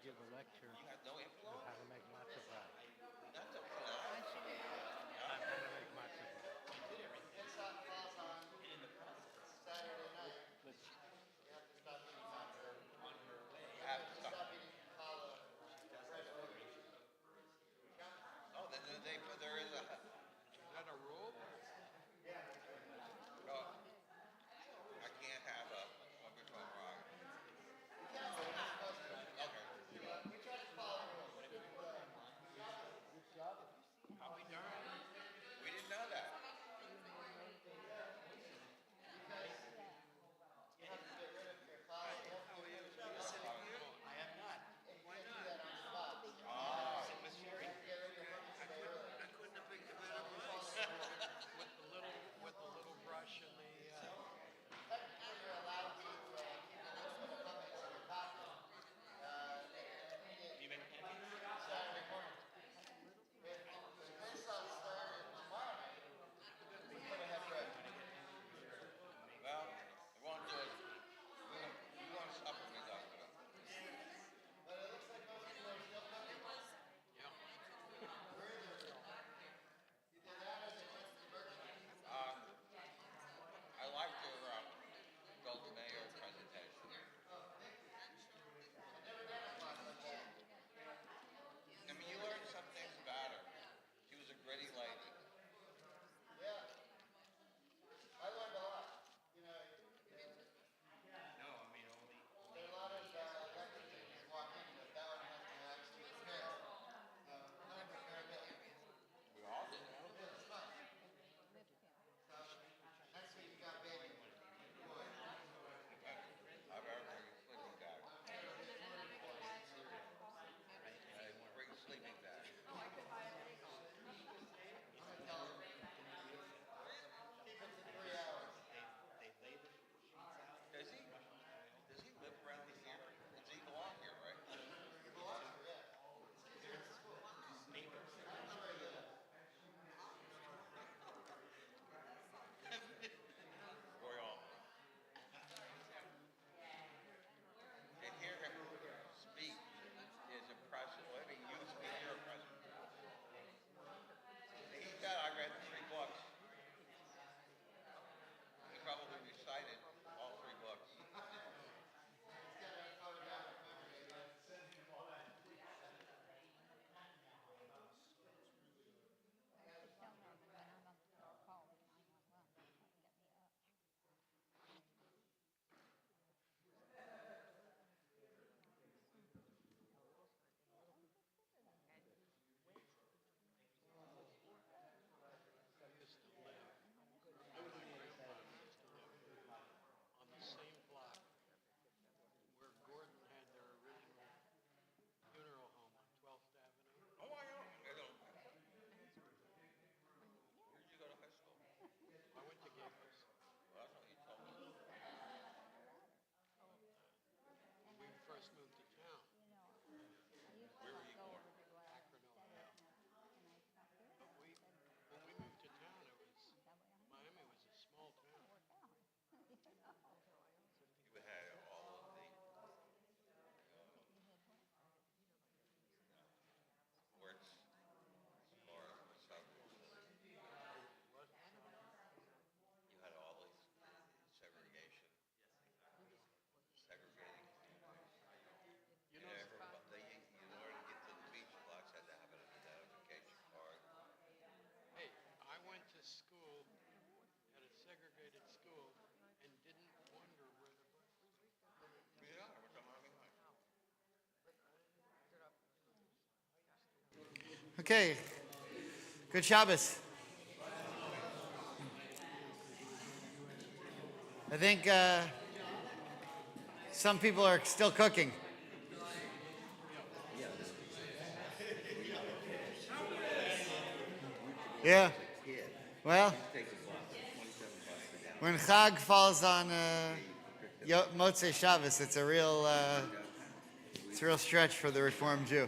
give a lecture You have no on influence? how to make matzo ball. Not the fly. On how to make matzo ball. But I have to stop. Oh, there is a. is that a rule? No, I can't have a. What we call wrong. Okay. I'll be darned. We didn't know that. I have not. Why not? Oh. Sit with Sherry. I couldn't have picked a better place. With the little brush and the. Well, we won't do it. We won't stop when we talk about it. Yeah. Um, I like your Golden Mayor presentation. I mean, you learned some things about her. She was a gritty lady. No, I mean only. We all did. I better bring a sleeping bag. Bring a sleeping bag. They lay the sheets out. Does he? Does he live around here? Does he belong here, right? Neighbors. Royal. And hear him speak is impressive. I mean, you speak, you're impressive. He said I read 3 books. He probably recited all 3 books. On the same block where Gordon had their original funeral home on 12th Avenue. Oh, I know. I know. Where did you go to high school? I went to Gables. Well, that's what you told me. We first moved to town, Where were you born? Akron, Ohio. But when we moved to town, Miami was a small town. You had all of the sports, or something. What? You had all this segregation, segregating communities. You You know, never, in order to get to the beach, blocks had to have an identification card. hey, I went to school at a segregated school and didn't wonder where the Yeah, I was on Miami High. Okay. Good Shabbos. I think some people are still cooking. Yeah. Well, when Chag falls on Motzei Shabbos, it's a real stretch for the Reformed Jew.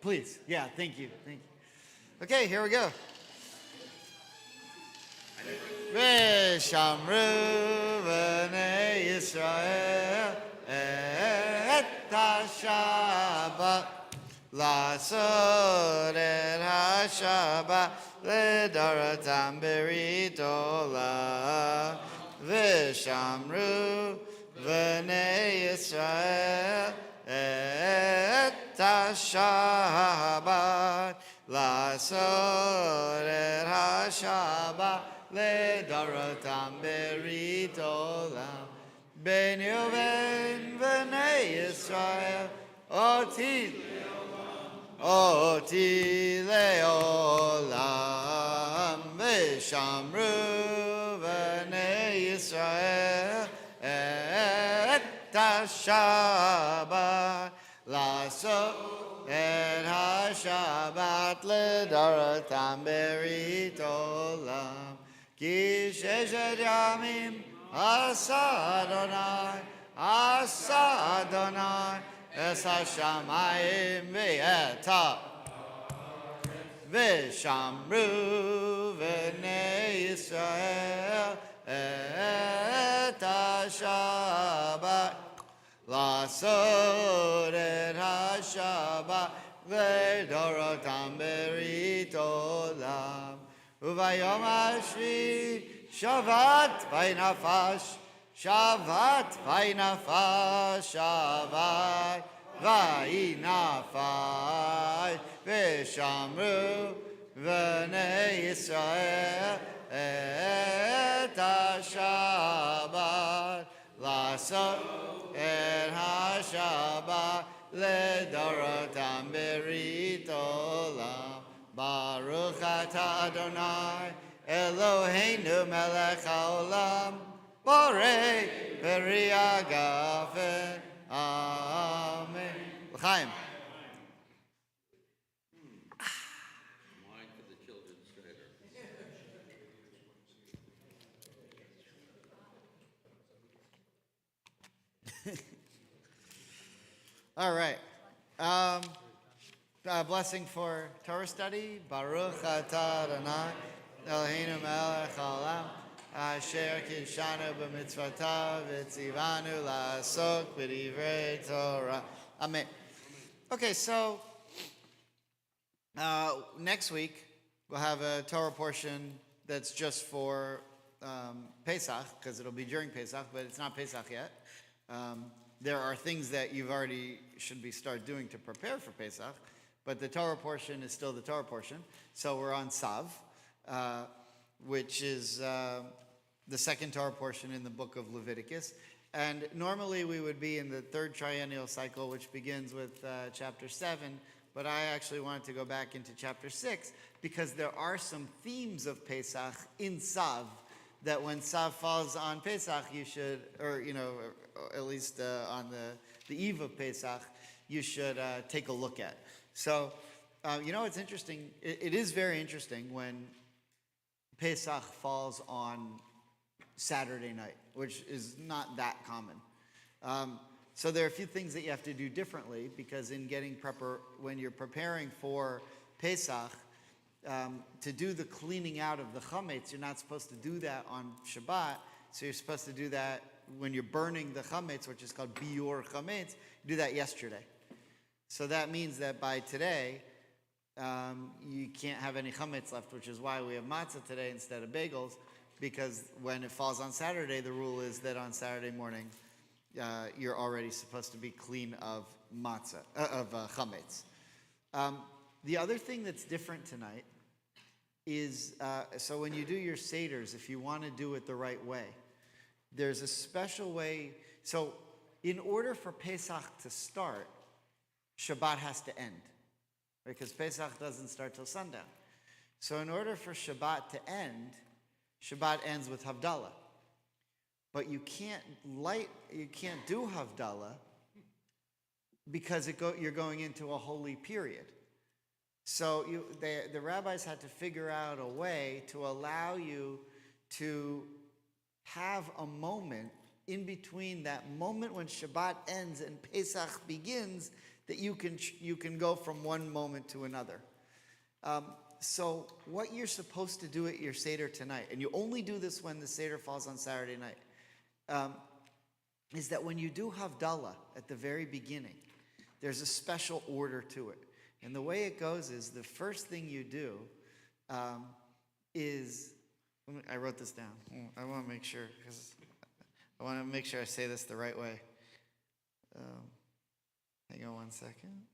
Please. Yeah, thank you. Thank you. Okay, here we go. V'shamru b'nei Yisrael et ha-Shabbat Lasod et ha-Shabbat L'dorotam berit olam V'shamru b'nei Yisrael et ha-Shabbat Lasod et ha-Shabbat L'dorotam berit olam Ben Reuven b'nei Yisrael Oti leolam V'shamru b'nei Yisrael et ha-Shabbat Lasod et ha-Shabbat L'dorotam berit olam Ki sheshet yamim Asa Adonai Es ha-shamayim ve'et V'shamru v'nei Yisrael et ha-Shabbat Lasod et ha-Shabbat L'dorotam berit olam Uvayom hashvi Shavat v'nafash Shavat v'nafash Shavat v'nafash V'shamru v'nei Yisrael et ha-Shabbat Lasod et ha-Shabbat L'dorotam berit olam Baruch atah Adonai Eloheinu melech haolam Borei peri hagafen Amen. L'chaim. Wine for the children's theater. All right. Blessing for Torah study. Baruch atah Adonai Eloheinu melech haolam Asher kidshanu b'mitzvotav v'tzivanu la'asok b'divrei Torah. Amen. Okay, so next week we'll have a Torah portion that's just for Pesach, because it'll be during Pesach, but it's not Pesach yet. There are things that you've already should be start doing to prepare for Pesach, but the Torah portion is still the Torah portion. So we're on Sav, which is the second Torah portion in the book of Leviticus. And normally we would be in the third triennial cycle, which begins with chapter 7, but I actually wanted to go back into chapter 6 because there are some themes of Pesach in Sav that when Sav falls on Pesach, you should, or at least on the eve of Pesach, you should take a look at. So, it's interesting. It is very interesting when Pesach falls on Saturday night, which is not that common. So there are a few things that you have to do differently because in when you're preparing for Pesach, to do the cleaning out of the chametz, you're not supposed to do that on Shabbat. So you're supposed to do that when you're burning the chametz, which is called biur chametz. You do that yesterday. So that means that by today, you can't have any chametz left, which is why we have matzah today instead of bagels, because when it falls on Saturday, the rule is that on Saturday morning, you're already supposed to be clean of matzah, of chametz. The other thing that's different tonight is, so when you do your seders, if you want to do it the right way, there's a special way. So in order for Pesach to start, Shabbat has to end, because Pesach doesn't start till sundown. So in order for Shabbat to end, Shabbat ends with Havdalah. But you can't do Havdalah because you're going into a holy period. So the rabbis had to figure out a way to allow you to have a moment in between that moment when Shabbat ends and Pesach begins, that you can go from one moment to another. So what you're supposed to do at your Seder tonight, and you only do this when the Seder falls on Saturday night, is that when you do Havdalah at the very beginning, there's a special order to it. And the way it goes is the first thing you do is, I wrote this down. I want to make sure, because I want to make sure I say this the right way. Hang on one second.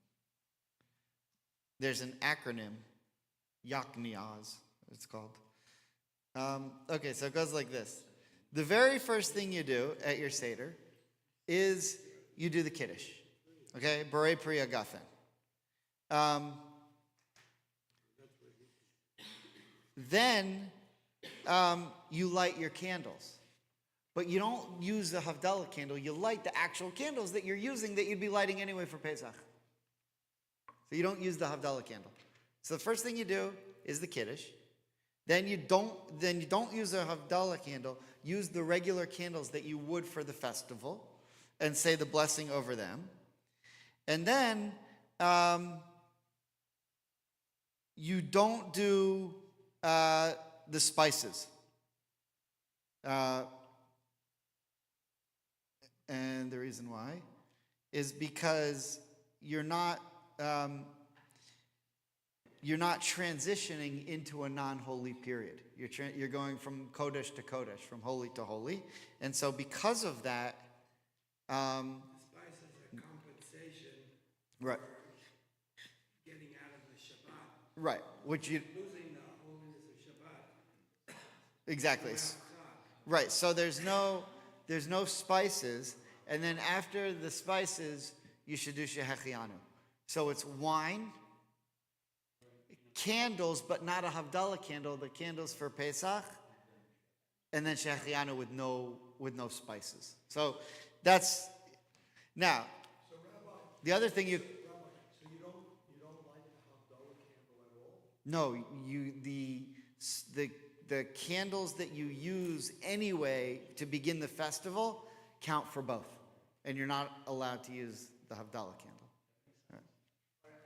There's an acronym, YAKNIAZ, it's called. Okay, so it goes like this. The very first thing you do at your Seder is you do the Kiddush. Okay? Borei Pri Agafen. Then you light your candles. But you don't use the Havdalah candle. You light the actual candles that you're using that you'd be lighting anyway for Pesach. So you don't use the Havdalah candle. So the first thing you do is the Kiddush. Then you don't use a Havdalah candle. Use the regular candles that you would for the festival and say the blessing over them. And then you don't do the spices. And the reason why is because you're not transitioning into a non-holy period. You're going from Kodesh to Kodesh, from holy to holy. And so because of that... the spices are compensation right. for getting out of the Shabbat. Right, which you... Losing the holiness of Shabbat. Exactly. Outside. Right, so there's no spices, and then after the spices, you should do shehechianu. So it's wine, candles, but not a Havdalah candle, the candles for Pesach, and then shehechianu with no spices. So that's now. So Rabbi, The other thing you so you don't light the Havdalah candle at all? no, the candles that you use anyway to begin the festival count for both, and you're not allowed to use the Havdalah candle. Are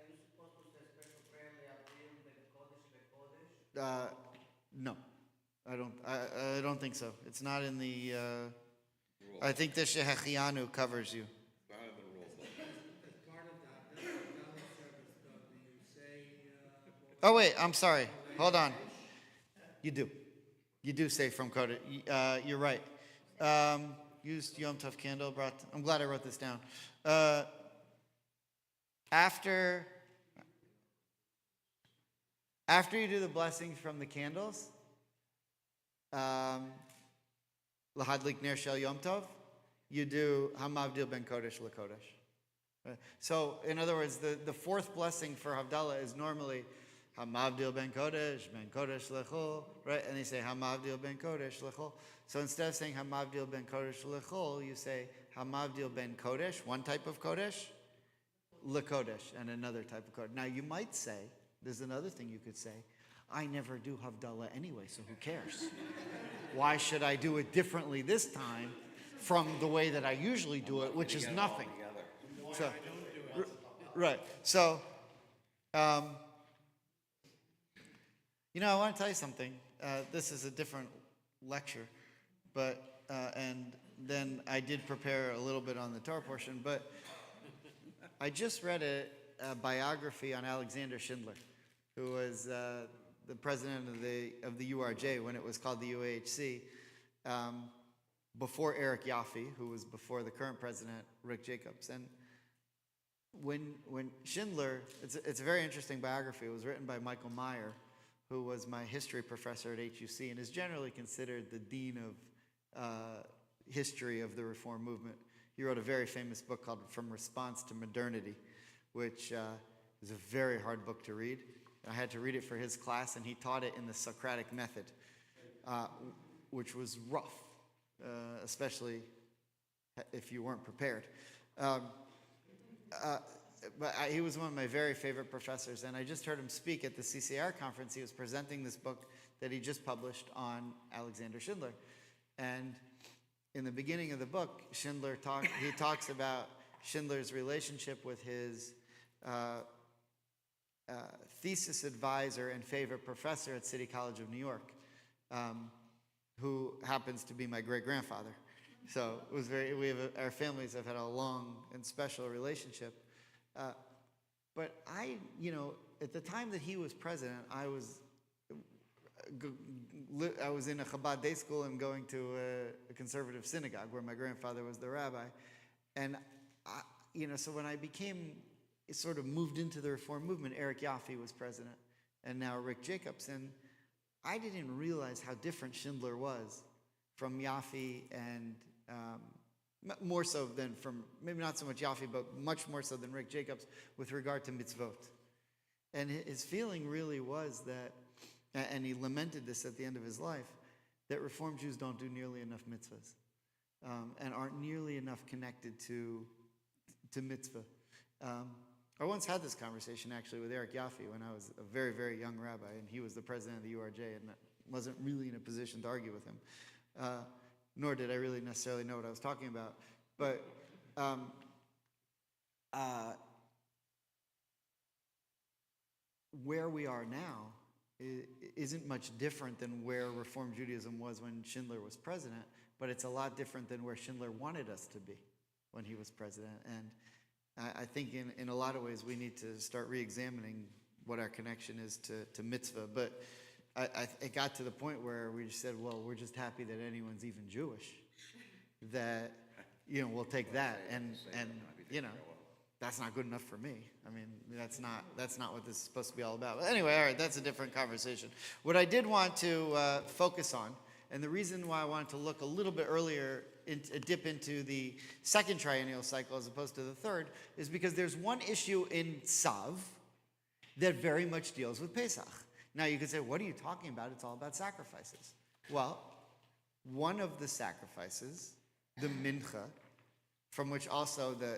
you supposed to say special prayer Le'avdil Ben Kodesh? No, I don't think so. It's not in the. I think the shehechianu covers you. As part of that, this Havdalah service, do you say... Oh wait, I'm sorry. Hold on. You do say from Kodesh. You're right. Used Yom Tov candle. I'm glad I wrote this down. After you do the blessings from the candles, Lahadlik Ner Shel Yom Tov, you do Hamavdil Ben Kodesh LaKodesh. So, in other words, the fourth blessing for Havdalah is normally Hamavdil Ben Kodesh Lechol, right? And they say Hamavdil Ben Kodesh Lechol. So instead of saying Hamavdil Ben Kodesh Lechol, you say Hamavdil Ben Kodesh, one type of Kodesh, LeKodesh, and another type of Kodesh. Now you might say, there's another thing you could say, I never do Havdalah anyway, so who cares? Why should I do it differently this time from the way that I usually do it, which is nothing? So, right. So, I want to tell you something. This is a different lecture, but and then I did prepare a little bit on the Torah portion, but I just read a biography on Alexander Schindler, who was the president of the URJ when it was called the UAHC, before Eric Yaffe, who was before the current president, Rick Jacobs. And when Schindler, it's a very interesting biography. It was written by Michael Meyer, who was my history professor at HUC and is generally considered the dean of history of the Reform movement. He wrote a very famous book called From Response to Modernity, which is a very hard book to read. I had to read it for his class, and he taught it in the Socratic method, which was rough, especially if you weren't prepared. But he was one of my very favorite professors, and I just heard him speak at the CCR conference. He was presenting this book that he just published on Alexander Schindler. And in the beginning of the book, he talks about Schindler's relationship with his thesis advisor and favorite professor at City College of New York, who happens to be my great-grandfather. So it was our families have had a long and special relationship. But at the time that he was president, I was in a Chabad day school and going to a conservative synagogue where my grandfather was the rabbi. And, so when I sort of moved into the Reform movement, Eric Yaffe was president, and now Rick Jacobson. I didn't realize how different Schindler was from Yaffe, and more so than from, maybe not so much Yaffe, but much more so than Rick Jacobs with regard to mitzvot. And his feeling really was that, and he lamented this at the end of his life, that Reform Jews don't do nearly enough mitzvahs and aren't nearly enough connected to mitzvah. I once had this conversation actually with Eric Yaffe when I was a very, very young rabbi, and he was the president of the URJ, and I wasn't really in a position to argue with him, nor did I really necessarily know what I was talking about. But where we are now isn't much different than where Reform Judaism was when Schindler was president, but it's a lot different than where Schindler wanted us to be when he was president. And I think in a lot of ways we need to start re-examining what our connection is to mitzvah. But it got to the point where we just said, well, we're just happy that anyone's even Jewish, that, we'll take that. And that's not good enough for me. I mean, that's not what this is supposed to be all about. But anyway, all right, that's a different conversation. What I did want to focus on, and the reason why I wanted to look a little bit earlier, dip into the second triennial cycle as opposed to the third, is because there's one issue in Tzav that very much deals with Pesach. Now you could say, what are you talking about? It's all about sacrifices. Well, one of the sacrifices, the mincha, from which also the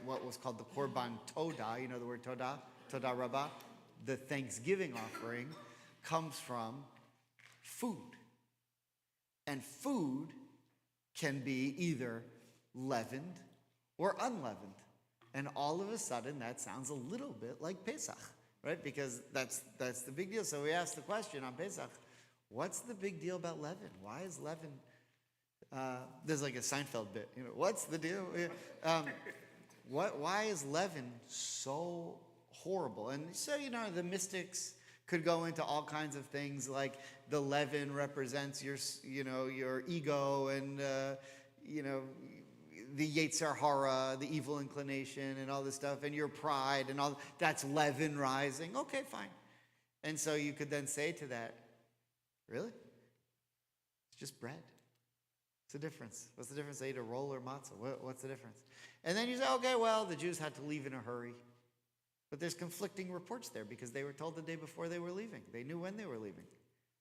what was called the Korban Todah, you know the word Todah? Todah Rabbah? The thanksgiving offering comes from food. And food can be either leavened or unleavened. And all of a sudden, that sounds a little bit like Pesach, right? Because that's the big deal. So we asked the question on Pesach, what's the big deal about leaven? Why is leaven... there's like a Seinfeld bit, what's the deal? Why is leaven so horrible? And so, the mystics could go into all kinds of things, like the leaven represents your ego, and the Yetzer Hara, the evil inclination, and all this stuff, and your pride, and all that's leaven rising. Okay, fine. And so you could then say to that, really? It's just bread. What's the difference? What's the difference? They eat a roll or matzah. What's the difference? And then you say, okay, well, the Jews had to leave in a hurry. But there's conflicting reports there because they were told the day before they were leaving. They knew when they were leaving.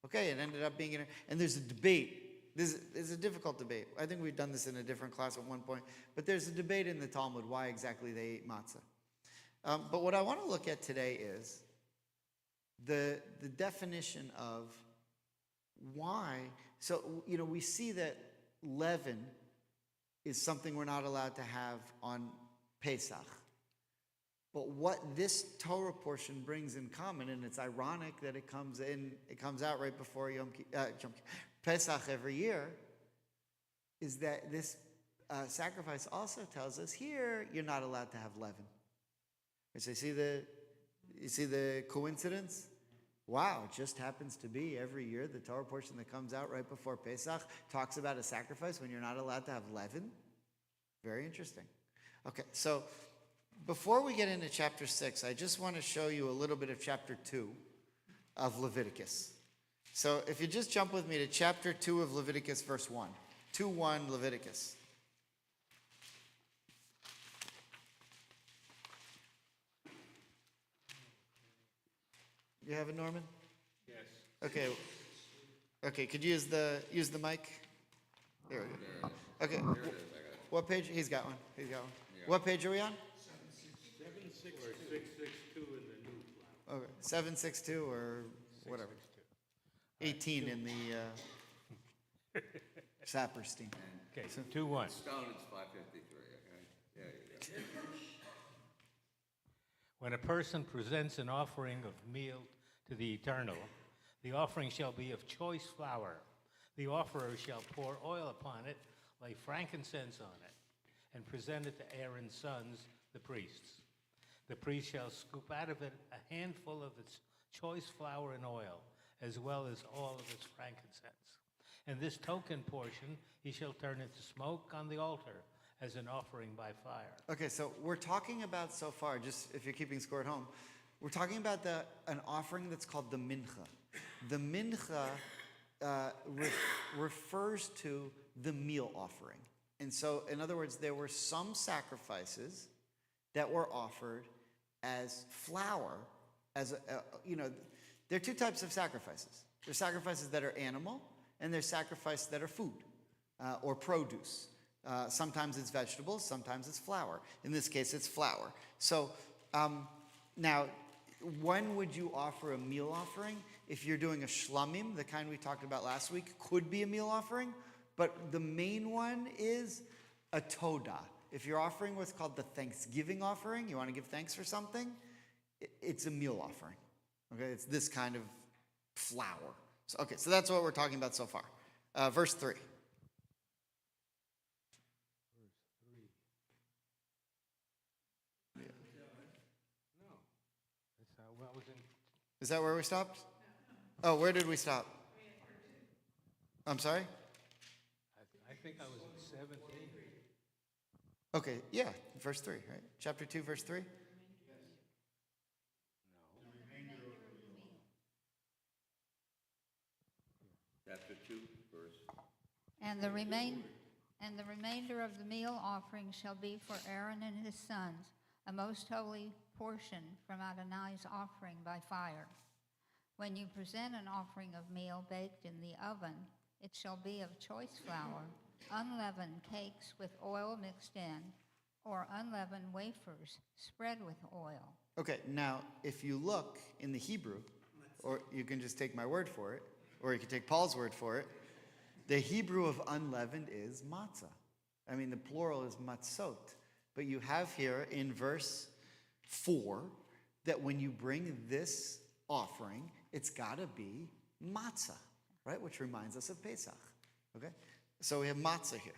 Okay, it ended up being and there's a debate. This is a difficult debate. I think we've done this in a different class at one point. But there's a debate in the Talmud why exactly they ate matzah. But what I want to look at today is the definition of why. So, we see that leaven is something we're not allowed to have on Pesach. But what this Torah portion brings in common, and it's ironic that it comes out right before Pesach every year, is that this sacrifice also tells us here you're not allowed to have leaven. So you see the coincidence? Wow, it just happens to be every year the Torah portion that comes out right before Pesach talks about a sacrifice when you're not allowed to have leaven. Very interesting. Okay, so before we get into chapter 6, I just want to show you a little bit of chapter 2 of Leviticus. So if you just jump with me to chapter 2 of Leviticus, verse 1. 2:1 Leviticus. You have it, Norman? Yes. Okay. Okay, could you use the mic? There we go. Okay. There it is, I got it. What page? He's got one. What page are we on? 662 in the new flower. Okay, 762 or whatever. 18 in the Saperstein. Okay, 2-1. Stone, it's 553, okay? Yeah, you go. When a person presents an offering of meal to the Eternal, the offering shall be of choice flour. The offerer shall pour oil upon it, lay frankincense on it, and present it to Aaron's sons, the priests. The priest shall scoop out of it a handful of its choice flour and oil, as well as all of its frankincense. And this token portion he shall turn into smoke on the altar as an offering by fire. Okay, so we're talking about so far, just if you're keeping score at home, we're talking about an offering that's called the mincha. The mincha refers to the meal offering. And so, in other words, there were some sacrifices that were offered as flour, there are two types of sacrifices. There's sacrifices that are animal, and there's sacrifices that are food or produce. Sometimes it's vegetables, sometimes it's flour. In this case, it's flour. So now, when would you offer a meal offering? If you're doing a shlamim, the kind we talked about last week, could be a meal offering. But the main one is a todah. If you're offering what's called the Thanksgiving offering, you want to give thanks for something, it's a meal offering. Okay, it's this kind of flour. So that's what we're talking about so far. Verse 3. Is that where we stopped? Oh, where did we stop? I'm sorry? I think I was in 17. Okay, yeah, verse 3, right? Chapter 2, verse 3? Chapter 2, verse. And the remainder of the meal offering shall be for Aaron and his sons, a most holy portion from Adonai's offering by fire. When you present an offering of meal baked in the oven, it shall be of choice flour, unleavened cakes with oil mixed in, or unleavened wafers spread with oil. Okay, now, if you look in the Hebrew, or you can just take my word for it, or you can take Paul's word for it, the Hebrew of unleavened is matzah. I mean, the plural is matzot. But you have here in verse 4 that when you bring this offering, it's got to be matzah, right? Which reminds us of Pesach, okay? So we have matzah here.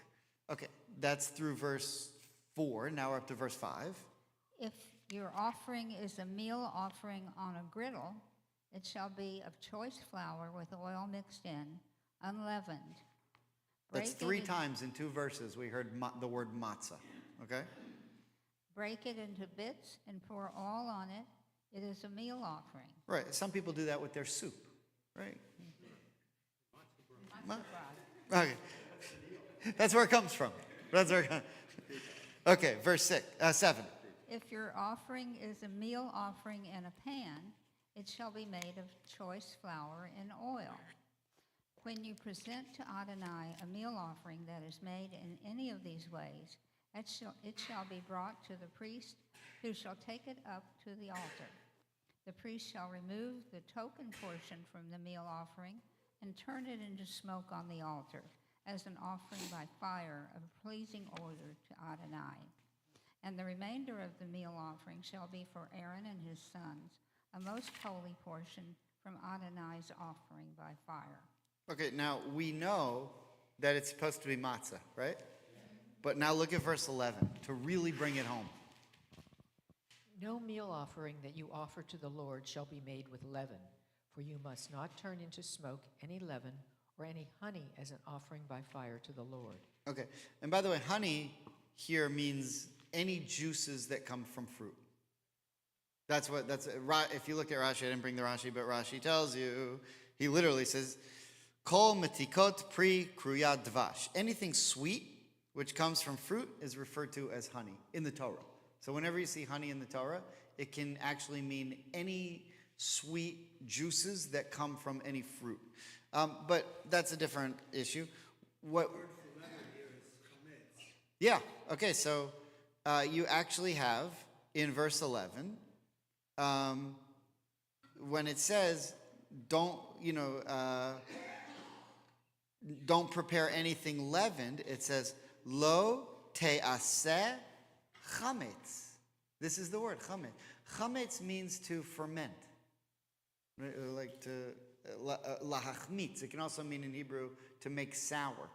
Okay, that's through verse 4. Now we're up to verse 5. If your offering is a meal offering on a griddle, it shall be of choice flour with oil mixed in, unleavened. That's 3 times in 2 verses we heard the word matzah, okay? Break it into bits and pour all on it. It is a meal offering. Right, some people do that with their soup, right? Matzah bread. Okay, that's where it comes from. Okay, verse 7. If your offering is a meal offering in a pan, it shall be made of choice flour and oil. When you present to Adonai a meal offering that is made in any of these ways, it shall be brought to the priest, who shall take it up to the altar. The priest shall remove the token portion from the meal offering and turn it into smoke on the altar as an offering by fire of pleasing odor to Adonai. And the remainder of the meal offering shall be for Aaron and his sons, a most holy portion from Adonai's offering by fire. Okay, now we know that it's supposed to be matzah, right? But now look at verse 11 to really bring it home. No meal offering that you offer to the Lord shall be made with leaven, for you must not turn into smoke any leaven or any honey as an offering by fire to the Lord. Okay, and by the way, honey here means any juices that come from fruit. If you look at Rashi, I didn't bring the Rashi, but Rashi tells you, he literally says, Kol metikot pri kruyat dvash. Anything sweet, which comes from fruit, is referred to as honey in the Torah. So whenever you see honey in the Torah, it can actually mean any sweet juices that come from any fruit. But that's a different issue. Yeah, okay, so you actually have in verse 11, when it says, don't prepare anything leavened, it says, lo te'aseh chametz. This is the word, chametz. Chametz means to ferment, right? Like to lahachmitz. It can also mean in Hebrew to make sour.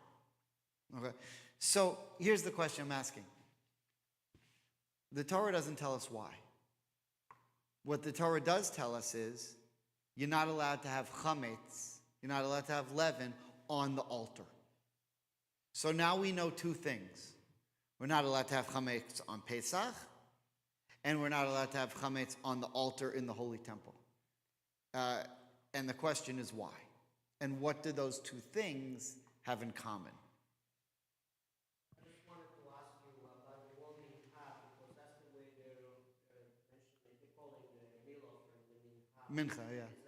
Okay, so here's the question I'm asking. The Torah doesn't tell us why. What the Torah does tell us is you're not allowed to have chametz, you're not allowed to have leaven on the altar. So now we know two things. We're not allowed to have chametz on Pesach, and we're not allowed to have chametz on the altar in the Holy Temple. And the question is why? And what do those two things have in common? I just wanted to ask you about the word mincha, because that's the way they're mentioning, they're calling the meal offering the mincha. Mincha, yeah. Is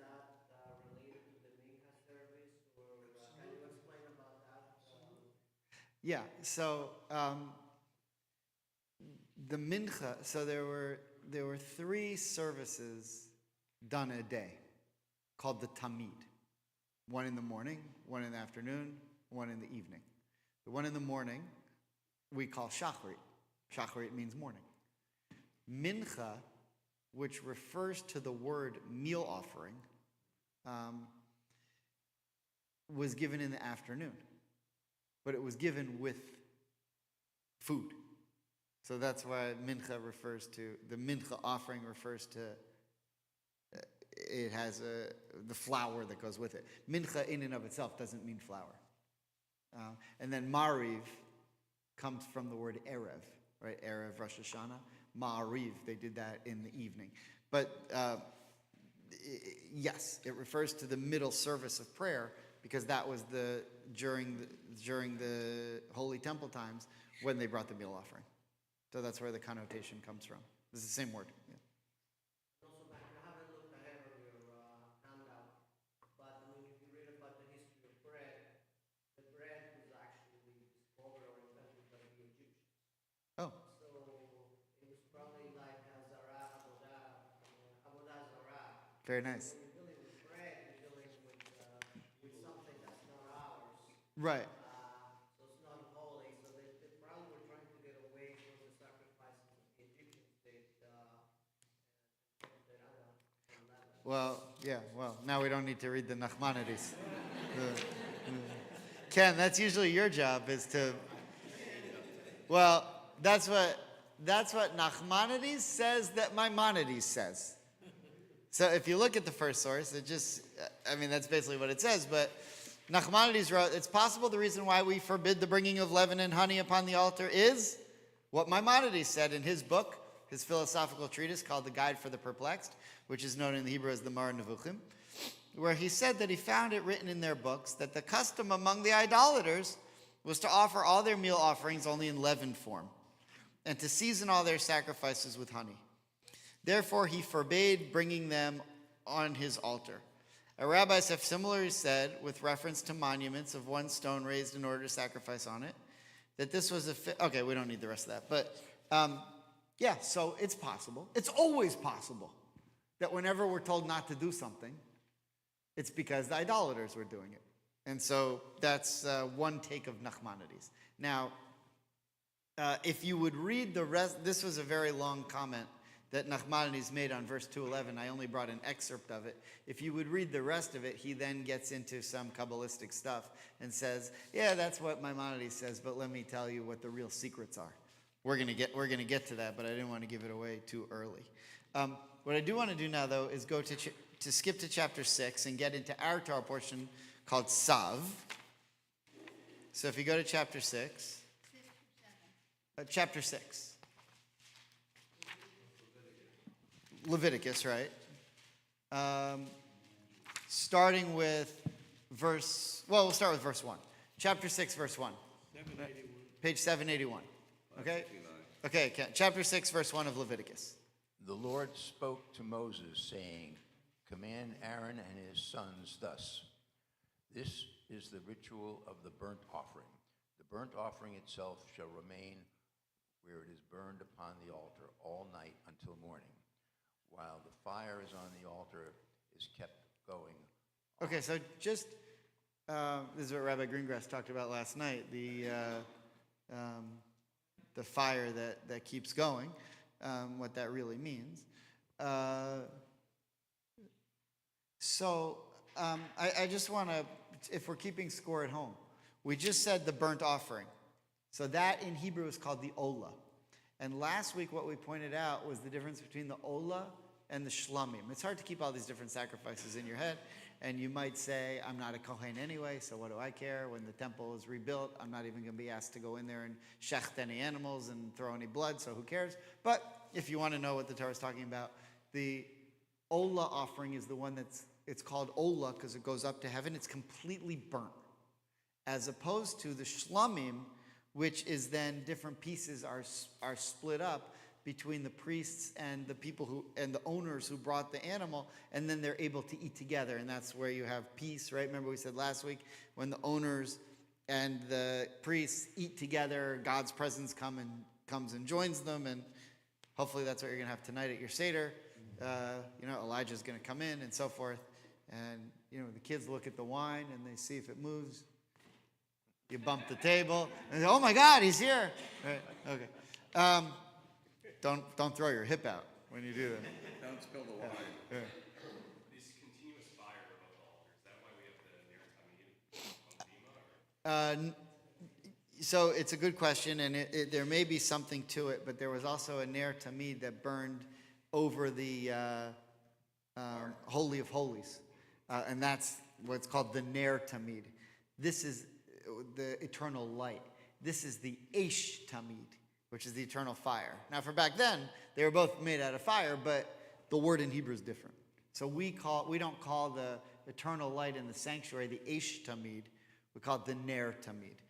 that related to the mincha service, or can you explain about that? Yeah, so the mincha, so there were three services done a day called the tamid. One in the morning, one in the afternoon, one in the evening. The one in the morning we call shachrit. Shachrit means morning. Mincha, which refers to the word meal offering, was given in the afternoon, but it was given with food. So that's why mincha refers to, the mincha offering refers to, it has the flour that goes with it. Mincha in and of itself doesn't mean flour. And then Mariv comes from the word Erev, right? Erev, Rosh Hashanah. Ma'ariv, they did that in the evening. But yes, it refers to the middle service of prayer because that was during the Holy Temple times when they brought the meal offering. So that's where the connotation comes from. It's the same word. Yeah. Also, Matt, I haven't looked ahead of your handout, but I mean, if you read about the history of bread, the bread was actually discovered or invented by the Egyptians. Oh, So it was probably like Zara, Avodah Zarah. very nice. When you're dealing with bread, you're dealing with something that's not ours. Right. So it's not holy. So they probably were trying to get away from the sacrifices that the Egyptians did. I don't know. Well, yeah, well, now we don't need to read the Nachmanides. Ken, that's usually your job is to, well, that's what Nachmanides says that Maimonides says. So if you look at the first source, it just, I mean, that's basically what it says, but Nachmanides wrote, it's possible the reason why we forbid the bringing of leaven and honey upon the altar is what Maimonides said in his book, his philosophical treatise called The Guide for the Perplexed, which is known in the Hebrew as the Mar Nevuchim, where he said that he found it written in their books that the custom among the idolaters was to offer all their meal offerings only in leavened form, and to season all their sacrifices with honey. Therefore, he forbade bringing them on his altar. Rabbis have similarly said, with reference to monuments of one stone raised in order to sacrifice on it, that this was okay, we don't need the rest of that. But yeah, so it's possible. It's always possible that whenever we're told not to do something, it's because the idolaters were doing it. And so that's one take of Nachmanides. Now, if you would read the rest, this was a very long comment that Nachmanides made on verse 211. I only brought an excerpt of it. If you would read the rest of it, he then gets into some Kabbalistic stuff and says, yeah, that's what Maimonides says, but let me tell you what the real secrets are. We're gonna get to that, but I didn't want to give it away too early. What I do want to do now, though, is go to skip to chapter 6 and get into our Torah portion called Sav. So if you go to chapter 6, chapter 6. Leviticus, right? Starting with we'll start with verse 1. Chapter 6, verse 1. 781. Page 781. Okay? Okay, chapter 6, verse 1 of Leviticus. The Lord spoke to Moses, saying, command Aaron and his sons thus. This is the ritual of the burnt offering. The burnt offering itself shall remain where it is burned upon the altar all night until morning, while the fire is on the altar is kept going. Okay, so just, this is what Rabbi Greengrass talked about last night, the fire that keeps going, what that really means. I just want to, if we're keeping score at home, we just said the burnt offering. So that in Hebrew is called the olah. And last week what we pointed out was the difference between the olah and the shlamim. It's hard to keep all these different sacrifices in your head. And you might say, I'm not a Kohen anyway, so what do I care? When the temple is rebuilt, I'm not even going to be asked to go in there and shecht any animals and throw any blood, so who cares? But if you want to know what the Torah is talking about, the olah offering is the one it's called olah because it goes up to heaven. It's completely burnt. As opposed to the shlamim, which is then different pieces are split up between the priests and the people and the owners who brought the animal, and then they're able to eat together, and that's where you have peace, right? Remember we said last week, when the owners and the priests eat together, God's presence comes and joins them, and hopefully that's what you're going to have tonight at your Seder. Elijah's going to come in and so forth, and the kids look at the wine and they see if it moves. You bump the table, and oh my God, he's here! Right? Okay. Don't throw your hip out when you do that. Don't spill the wine. Yeah. This continuous fire above the altar, is that why we have the Ner Tamid on Bima? So it's a good question, and there may be something to it, but there was also a Ner Tamid that burned over the Holy of Holies, and that's what's called the Ner Tamid. This is the eternal light. This is the Eish Tamid, which is the eternal fire. Now, for back then, they were both made out of fire, but the word in Hebrew is different. So we don't call the eternal light in the sanctuary the Eish Tamid. We call it the Ner Tamid,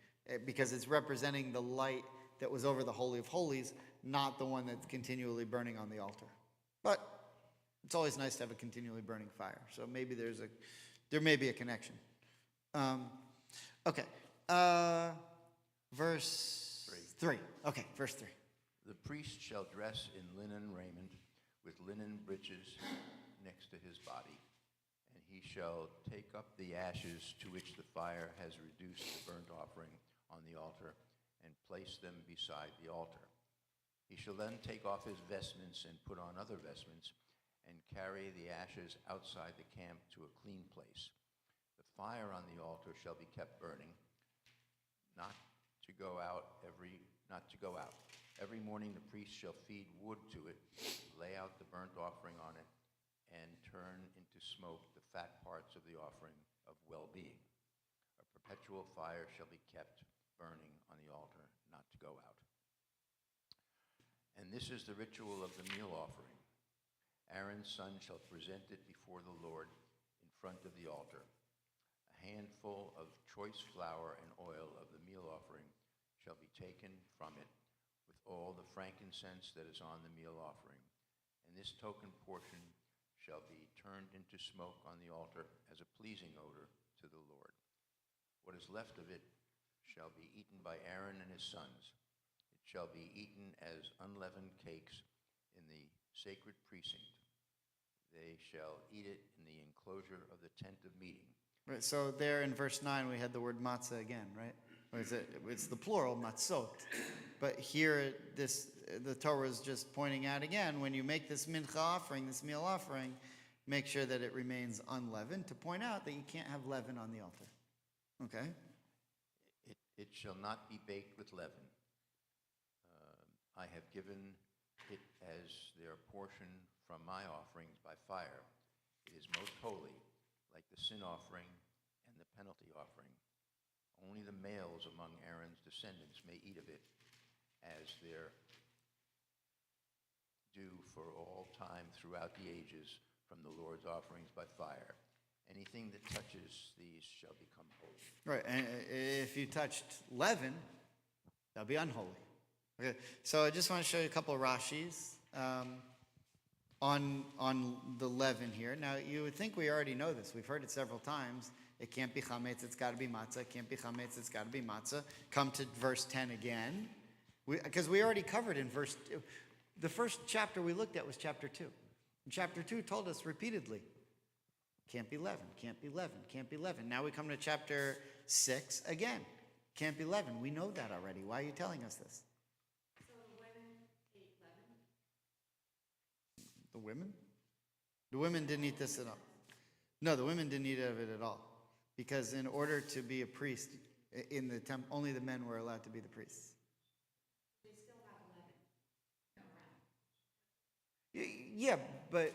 because it's representing the light that was over the Holy of Holies, not the one that's continually burning on the altar. But it's always nice to have a continually burning fire. So maybe there may be a connection. Okay. Verse 3. Okay, verse 3. The priest shall dress in linen raiment with linen breeches next to his body, and he shall take up the ashes to which the fire has reduced the burnt offering on the altar and place them beside the altar. He shall then take off his vestments and put on other vestments and carry the ashes outside the camp to a clean place. The fire on the altar shall be kept burning, not to go out. Every morning the priest shall feed wood to it, lay out the burnt offering on it, and turn into smoke the fat parts of the offering of well-being. A perpetual fire shall be kept burning on the altar, not to go out. And this is the ritual of the meal offering. Aaron's son shall present it before the Lord in front of the altar. A handful of choice flour and oil of the meal offering shall be taken from it with all the frankincense that is on the meal offering. And this token portion shall be turned into smoke on the altar as a pleasing odor to the Lord. What is left of it shall be eaten by Aaron and his sons. It shall be eaten as unleavened cakes in the sacred precinct. They shall eat it in the enclosure of the tent of meeting. Right, so there in verse 9 we had the word matzah again, right? It's the plural, matzot. But here the Torah is just pointing out again, when you make this mincha offering, this meal offering, make sure that it remains unleavened, to point out that you can't have leaven on the altar. Okay? It shall not be baked with leaven. I have given it as their portion from my offerings by fire. It is most holy, like the sin offering and the penalty offering. Only the males among Aaron's descendants may eat of it, as their due for all time throughout the ages from the Lord's offerings by fire. Anything that touches these shall become holy. Right, and if you touched leaven, that'll be unholy. Okay, so I just want to show you a couple of Rashis on the leaven here. Now, you would think we already know this. We've heard it several times. It can't be chametz, it's got to be matzah. It can't be chametz, it's got to be matzah. Come to verse 10 again. Because we already covered in verse 2. The first chapter we looked at was chapter 2. And chapter 2 told us repeatedly, can't be leaven, can't be leaven, can't be leaven. Now we come to chapter 6 again. Can't be leaven. We know that already. Why are you telling us this? So when ate leaven? The women? The women didn't eat this at all. No, the women didn't eat of it at all. Because in order to be a priest in the temple, only the men were allowed to be the priests. Yeah, but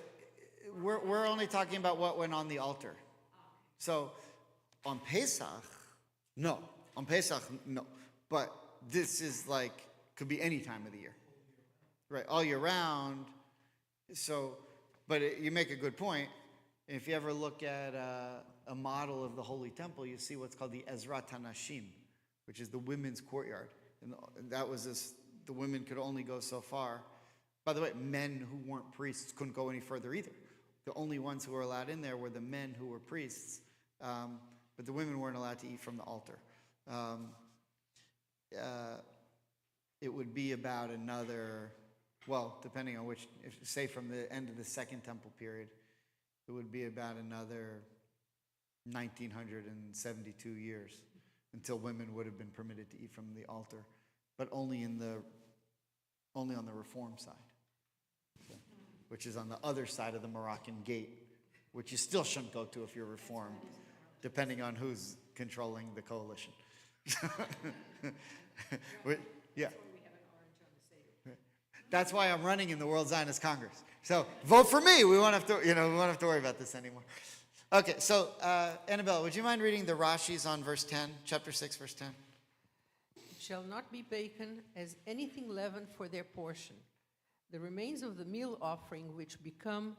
we're only talking about what went on the altar. So on Pesach, no. On Pesach, no. But this is like, could be any time of the year. Right, all year round. So, but you make a good point. If you ever look at a model of the Holy Temple, you see what's called the Ezrat HaNashim, which is the women's courtyard. And that was this, the women could only go so far. By the way, men who weren't priests couldn't go any further either. The only ones who were allowed in there were the men who were priests, but the women weren't allowed to eat from the altar. It would be about another, well, depending on which, if, say from the end of the Second Temple period, it would be about another 1972 years until women would have been permitted to eat from the altar, but only on the Reform side, which is on the other side of the Moroccan gate, which you still shouldn't go to if you're Reformed, depending on who's controlling the coalition. Yeah. That's why I'm running in the World Zionist Congress. So vote for me. We won't have to, we won't have to worry about this anymore. Okay, so Annabelle, would you mind reading the Rashis on verse 10, chapter 6, verse 10? It shall not be baken as anything leavened for their portion. The remains of the meal offering which become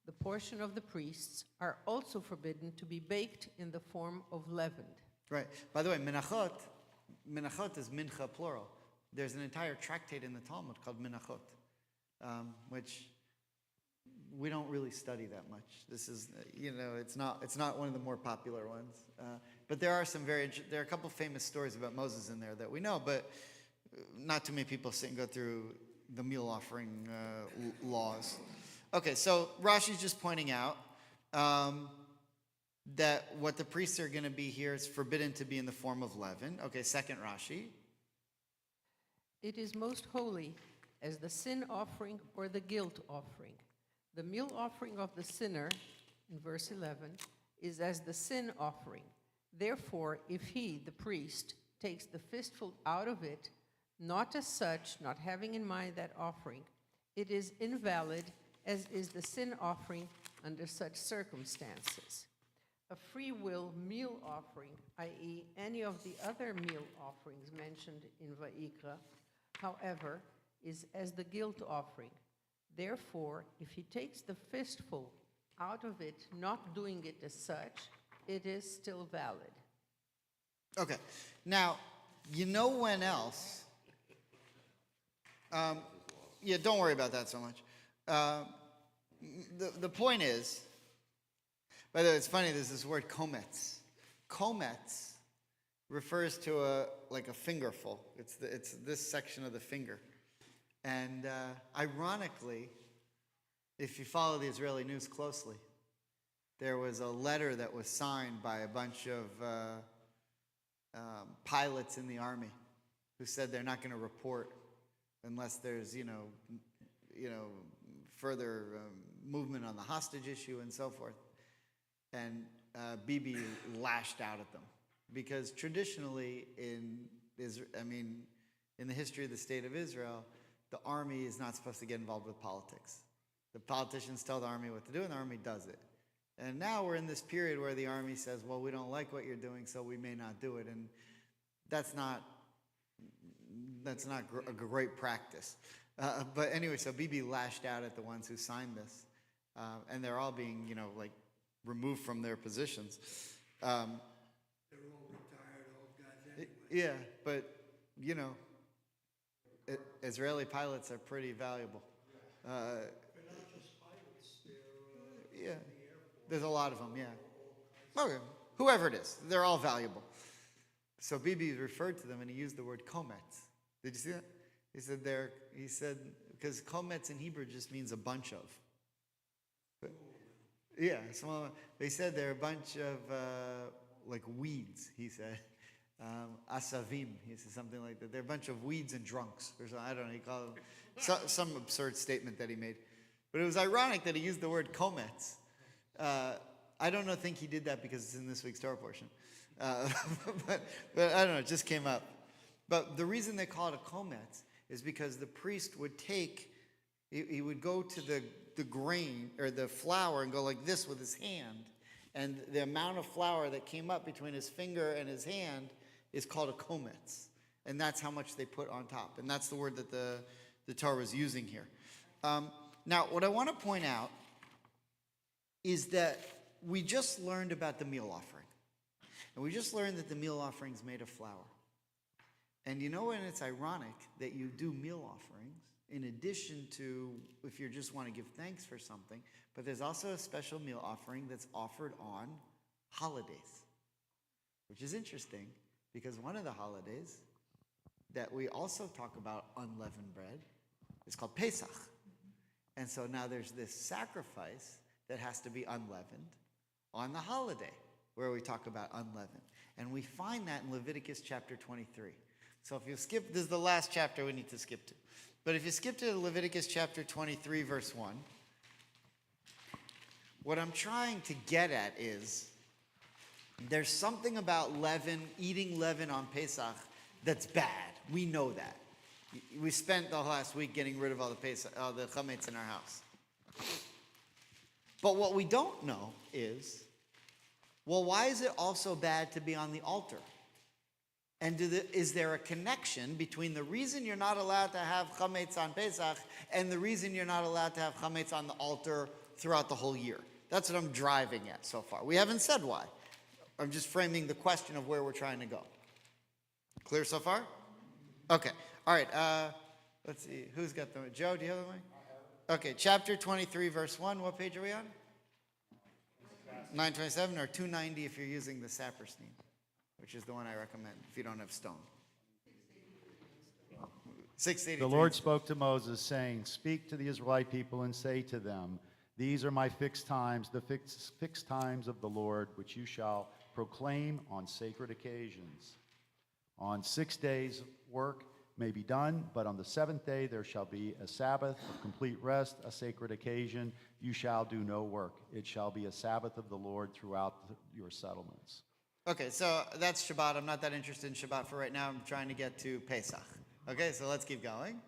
the portion of the priests are also forbidden to be baked in the form of leavened. Right. By the way, menachot is mincha plural. There's an entire tractate in the Talmud called Menachot, which we don't really study that much. This is, it's not one of the more popular ones. But there are there are a couple famous stories about Moses in there that we know, but not too many people sit and go through the meal offering laws. Okay, so Rashi's just pointing out that what the priests are going to be here is forbidden to be in the form of leaven. Okay, second Rashi. It is most holy as the sin offering or the guilt offering. The meal offering of the sinner, in verse 11, is as the sin offering. Therefore, if he, the priest, takes the fistful out of it, not as such, not having in mind that offering, it is invalid, as is the sin offering under such circumstances. A free will meal offering, i.e., any of the other meal offerings mentioned in Vayikra, however, is as the guilt offering. Therefore, if he takes the fistful out of it, not doing it as such, it is still valid. Okay. Now, when else? Yeah, don't worry about that so much. The point is, by the way, it's funny, there's this word kometz. Kometz refers to a fingerful. It's this section of the finger. And ironically, if you follow the Israeli news closely, there was a letter that was signed by a bunch of pilots in the army who said they're not going to report unless there's further movement on the hostage issue and so forth. And Bibi lashed out at them because traditionally in the history of the state of Israel, the army is not supposed to get involved with politics. The politicians tell the army what to do, and the army does it. And now we're in this period where the army says, well, we don't like what you're doing, so we may not do it. And that's not a great practice. But anyway, so Bibi lashed out at the ones who signed this. And they're all being, removed from their positions. They're all retired old guys anyway. Yeah, but, Israeli pilots are pretty valuable. They're not just pilots, they're Yeah, in the Air Force. there's a lot of them, yeah. Okay, whoever it is, they're all valuable. So Bibi referred to them and he used the word kometz. Did you see that? He said, because kometz in Hebrew just means a bunch of. But, yeah, small. They said they're a bunch of weeds, he said. Asavim, he said something like that. They're a bunch of weeds and drunks. Or something. I don't know, he called them some absurd statement that he made. But it was ironic that he used the word komets. I don't think he did that because it's in this week's Torah portion. But I don't know, it just came up. But the reason they call it a komets is because the priest would he would go to the grain or the flour and go like this with his hand. And the amount of flour that came up between his finger and his hand is called a komets. And that's how much they put on top. And that's the word that the Torah is using here. Now, what I want to point out is that we just learned about the meal offering. And we just learned that the meal offering is made of flour. And you know when it's ironic that you do meal offerings, in addition to if you just want to give thanks for something, but there's also a special meal offering that's offered on holidays, which is interesting because one of the holidays that we also talk about unleavened bread is called Pesach. And so now there's this sacrifice that has to be unleavened on the holiday where we talk about unleavened. And we find that in Leviticus chapter 23. So if you skip, this is the last chapter we need to skip to. But if you skip to Leviticus chapter 23, verse 1, what I'm trying to get at is there's something about leaven, eating leaven on Pesach that's bad. We know that. We spent the last week getting rid of all the chametz in our house. But what we don't know is, well, why is it also bad to be on the altar? And is there a connection between the reason you're not allowed to have chametz on Pesach and the reason you're not allowed to have chametz on the altar throughout the whole year? That's what I'm driving at so far. We haven't said why. I'm just framing the question of where we're trying to go. Clear so far? Okay. All right. Let's see. Who's got the mic? Joe, do you have the mic? Okay. Chapter 23, verse 1. What page are we on? 927 or 290 if you're using the Saperstein, which is the one I recommend if you don't have stone. 683. The Lord spoke to Moses, saying, "Speak to the Israelite people and say to them, these are my fixed times, the fixed times of the Lord, which you shall proclaim on sacred occasions. On 6 days work may be done, but on the seventh day there shall be a Sabbath of complete rest, a sacred occasion. You shall do no work. It shall be a Sabbath of the Lord throughout your settlements." Okay, so that's Shabbat. I'm not that interested in Shabbat for right now. I'm trying to get to Pesach. Okay, so let's keep going.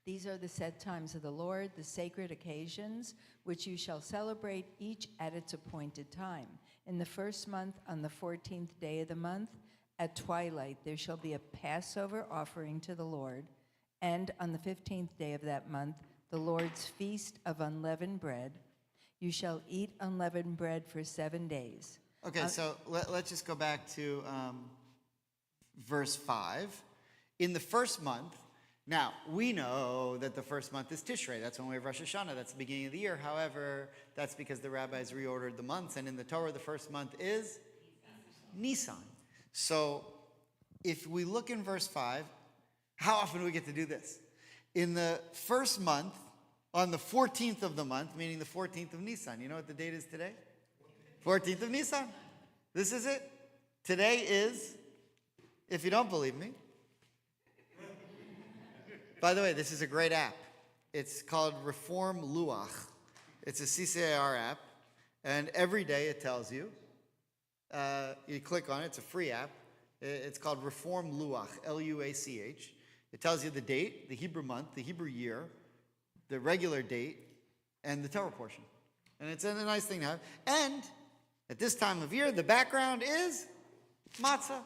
These are the set times of the Lord, the sacred occasions, which you shall celebrate each at its appointed time. In the first month, on the 14th day of the month, at twilight, there shall be a Passover offering to the Lord. And on the 15th day of that month, the Lord's feast of unleavened bread. You shall eat unleavened bread for 7 days. Okay, so let's just go back to verse 5. In the first month, now we know that the first month is Tishrei. That's when we have Rosh Hashanah. That's the beginning of the year. However, that's because the rabbis reordered the months. And in the Torah, the first month is Nisan. So if we look in verse 5, how often do we get to do this? In the first month, on the 14th of the month, meaning the 14th of Nisan. You know what the date is today? 14th of Nisan. This is it. Today is, if you don't believe me. By the way, this is a great app. It's called Reform Luach. It's a CCAR app. And every day it tells you. You click on it. It's a free app. It's called Reform Luach, Luach. It tells you the date, the Hebrew month, the Hebrew year, the regular date, and the Torah portion. And it's a nice thing to have. And at this time of year, the background is matzah.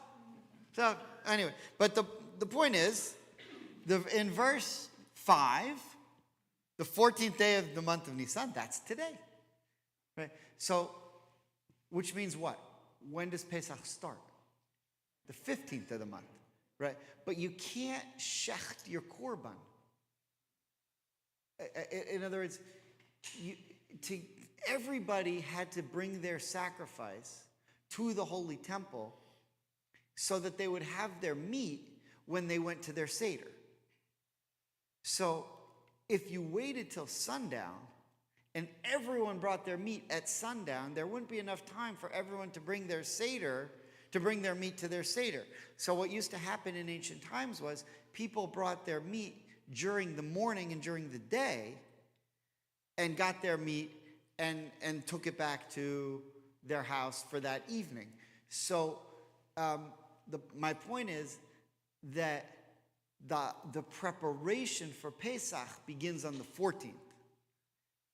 So anyway, but the point is, in verse 5, the 14th day of the month of Nisan, that's today. Right? So, which means what? When does Pesach start? The 15th of the month. Right? But you can't shecht your korban. In other words, everybody had to bring their sacrifice to the holy temple so that they would have their meat when they went to their Seder. So if you waited till sundown and everyone brought their meat at sundown, there wouldn't be enough time for everyone to bring their Seder, to bring their meat to their Seder. So what used to happen in ancient times was people brought their meat during the morning and during the day, and got their meat and took it back to their house for that evening. So my point is that the preparation for Pesach begins on the 14th.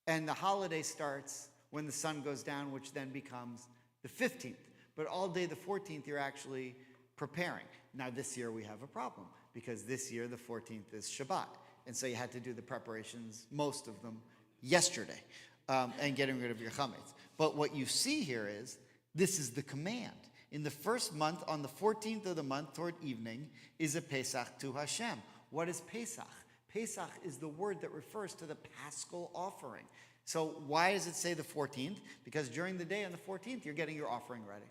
And the holiday starts when the sun goes down, which then becomes the 15th. But all day the 14th, you're actually preparing. Now, this year we have a problem, because this year the 14th is Shabbat. And so you had to do the preparations, most of them, yesterday, and getting rid of your chametz. But what you see here is, this is the command. In the first month, on the 14th of the month, toward evening, is a Pesach to Hashem. What is Pesach? Pesach is the word that refers to the paschal offering. So why does it say the 14th? Because during the day on the 14th, you're getting your offering ready.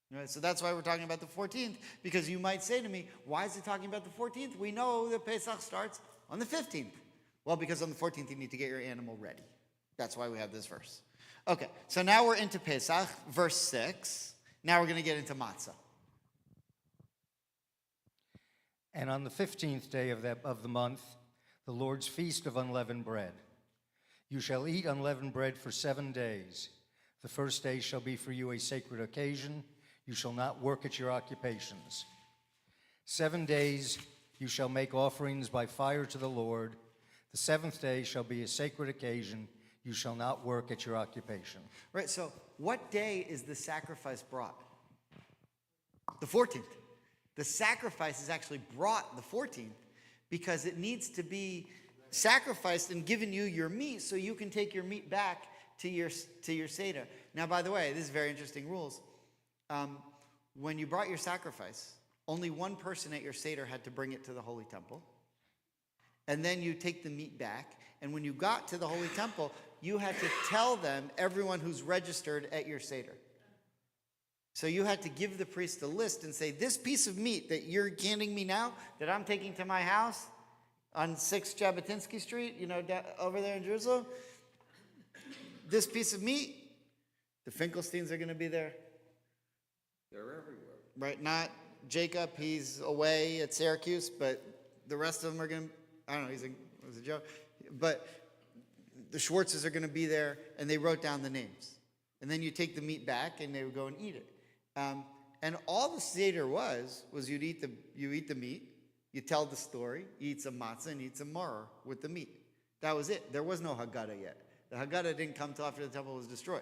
Right? So that's why we're talking about the 14th, because you might say to me, why is it talking about the 14th? We know that Pesach starts on the 15th. Well, because on the 14th, you need to get your animal ready. That's why we have this verse. Okay, so now we're into Pesach, verse 6. Now we're going to get into matzah. And on the 15th day of the month, the Lord's feast of unleavened bread. You shall eat unleavened bread for 7 days. The first day shall be for you a sacred occasion. You shall not work at your occupations. 7 days you shall make offerings by fire to the Lord. The 7th day shall be a sacred occasion. You shall not work at your occupation. Right, so what day is the sacrifice brought? The 14th. The sacrifice is actually brought the 14th because it needs to be sacrificed and given you your meat so you can take your meat back to your Seder. Now, by the way, this is very interesting rules. When you brought your sacrifice, only one person at your Seder had to bring it to the Holy Temple. And then you take the meat back. And when you got to the Holy Temple, you had to tell them, everyone who's registered at your Seder. So you had to give the priest a list and say, this piece of meat that you're handing me now, that I'm taking to my house on 6 Jabotinsky Street, over there in Jerusalem, this piece of meat, the Finkelsteins are going to be there. They're everywhere. Right? Not Jacob, he's away at Syracuse, but the rest of them are going to, I don't know, it was a joke. But the Schwartzes are going to be there, and they wrote down the names. And then you take the meat back, and they would go and eat it. And all the Seder was you eat the meat, you tell the story, you eat some matzah, and eat some maror with the meat. That was it. There was no Haggadah yet. The Haggadah didn't come till after the temple was destroyed.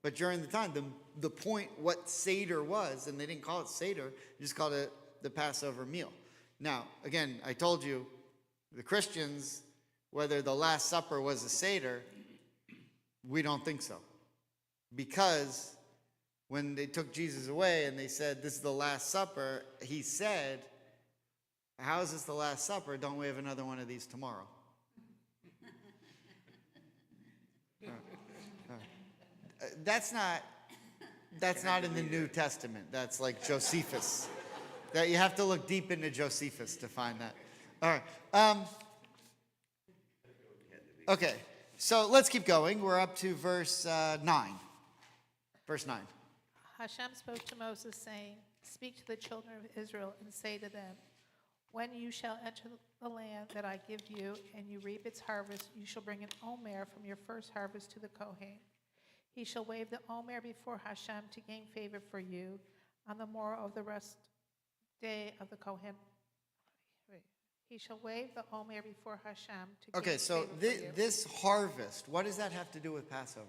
But during the time, the point, what Seder was, and they didn't call it Seder, they just called it the Passover meal. Now, again, I told you, the Christians, whether the Last Supper was a Seder, we don't think so. Because when they took Jesus away and they said, this is the Last Supper, he said, how is this the Last Supper? Don't we have another one of these tomorrow? That's not in the New Testament. That's like Josephus. That you have to look deep into Josephus to find that. All right. Okay, so let's keep going. We're up to verse 9. Verse 9. Hashem spoke to Moses, saying, speak to the children of Israel and say to them, when you shall enter the land that I give you, and you reap its harvest, you shall bring an omer from your first harvest to the Kohen. He shall wave the omer before Hashem to gain favor for you on the morrow of the rest day of the Kohen. He shall wave the omer before Hashem to gain Okay, so favor for you. this harvest, what does that have to do with Passover?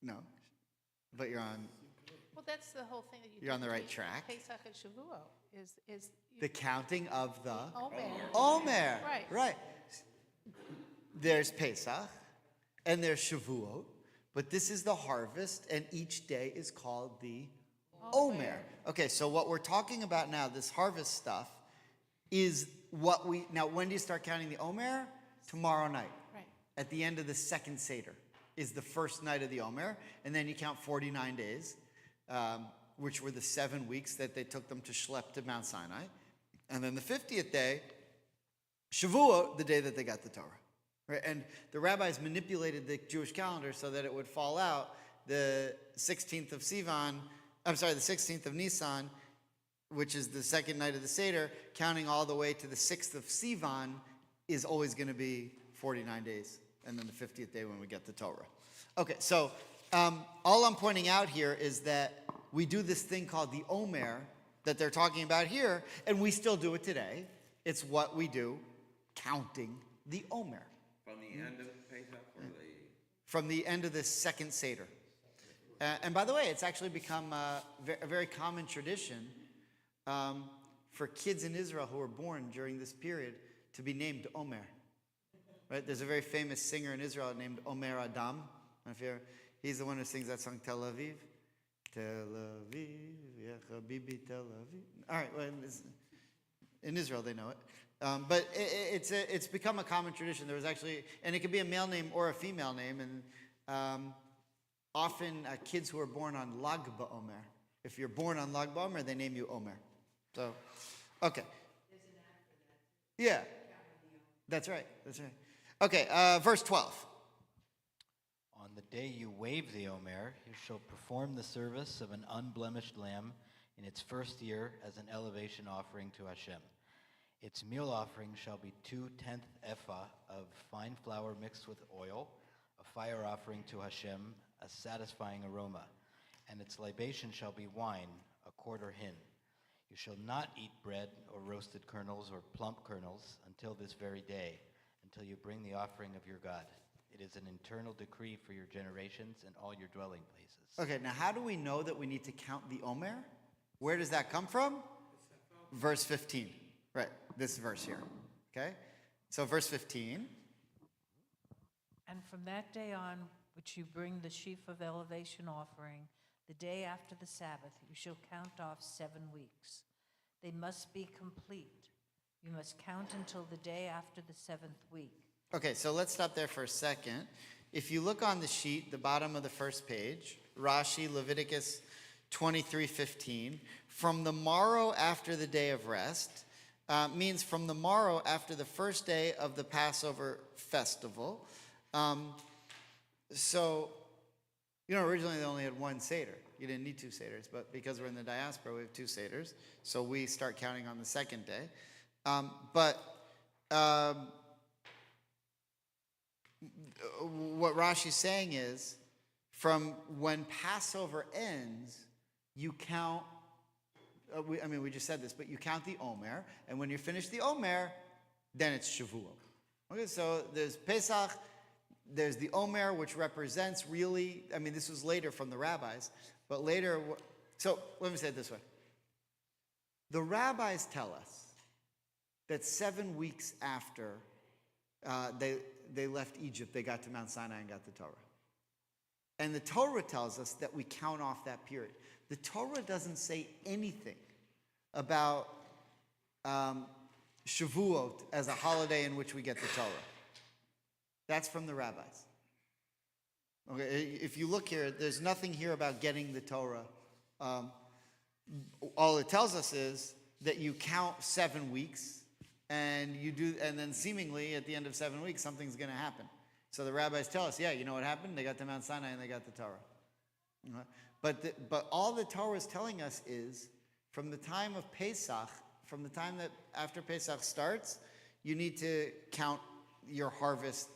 No, but you're on. Well, that's the whole thing that You're on the right Pesach- track. Pesach and Shavuot is The counting of the Omer. Omer. Right. Right. There's Pesach and there's Shavuot, but this is the harvest, and each day is called the Omer. Okay, so what we're talking about now, this harvest stuff, is what we now. When do you start counting the Omer? Tomorrow night. Right. At the end of the second Seder is the first night of the Omer, and then you count 49 days, which were the 7 weeks that they took them to schlep to Mount Sinai. And then the 50th day, Shavuot, the day that they got the Torah. Right? And the rabbis manipulated the Jewish calendar so that it would fall out the 16th of Sivan, the 16th of Nisan, which is the second night of the Seder, counting all the way to the 6th of Sivan is always going to be 49 days, and then the 50th day when we get the Torah. Okay, so all I'm pointing out here is that we do this thing called the Omer that they're talking about here, and we still do it today. It's what we do, counting the Omer. From the end of Pesach or From the end of the second Seder. And by the way, it's actually become a very common tradition for kids in Israel who were born during this period to be named Omer. Right? There's a very famous singer in Israel named Omer Adam. He's the one who sings that song, Tel Aviv. Tel Aviv, yeah, Habibi, Tel Aviv. All right, well, in Israel they know it. But it's become a common tradition. There was actually, and it could be a male name or a female name, and often kids who are born on Lag BaOmer, if you're born on Lag BaOmer, they name you Omer. So, okay. Yeah, that's right. Okay, verse 12. On the day you wave the Omer, you shall perform the service of an unblemished lamb in its first year as an elevation offering to Hashem. Its meal offering shall be 2/10 ephah of fine flour mixed with oil, a fire offering to Hashem, a satisfying aroma. And its libation shall be wine, a quarter hin. You shall not eat bread or roasted kernels or plump kernels until this very day, until you bring the offering of your God. It is an internal decree for your generations and all your dwelling places. Okay, now how do we know that we need to count the Omer? Where does that come from? Verse 15. Right, this verse here. Okay? So verse 15. And from that day on, which you bring the sheaf of elevation offering, the day after the Sabbath, you shall count off 7 weeks. They must be complete. You must count until the day after the 7th week. Okay, so let's stop there for a second. If you look on the sheet, the bottom of the first page, Rashi, Leviticus 23:15, from the morrow after the day of rest, means from the morrow after the first day of the Passover festival. So, originally they only had one Seder. You didn't need 2 Seders, but because we're in the diaspora, we have 2 Seders. So we start counting on the second day. What Rashi's saying is, from when Passover ends, you count, we just said this, but you count the Omer, and when you finish the Omer, then it's Shavuot. Okay, so there's Pesach, there's the Omer, which represents really, this was later from the rabbis, but later, so let me say it this way. The rabbis tell us that 7 weeks after they left Egypt, they got to Mount Sinai and got the Torah. And the Torah tells us that we count off that period. The Torah doesn't say anything about Shavuot as a holiday in which we get the Torah. That's from the rabbis. Okay, if you look here, there's nothing here about getting the Torah. All it tells us is that you count 7 weeks, and then seemingly at the end of 7 weeks, something's going to happen. So the rabbis tell us, you know what happened? They got to Mount Sinai and they got the Torah. But all the Torah is telling us is, from the time of Pesach, from the time that after Pesach starts, you need to count your harvest.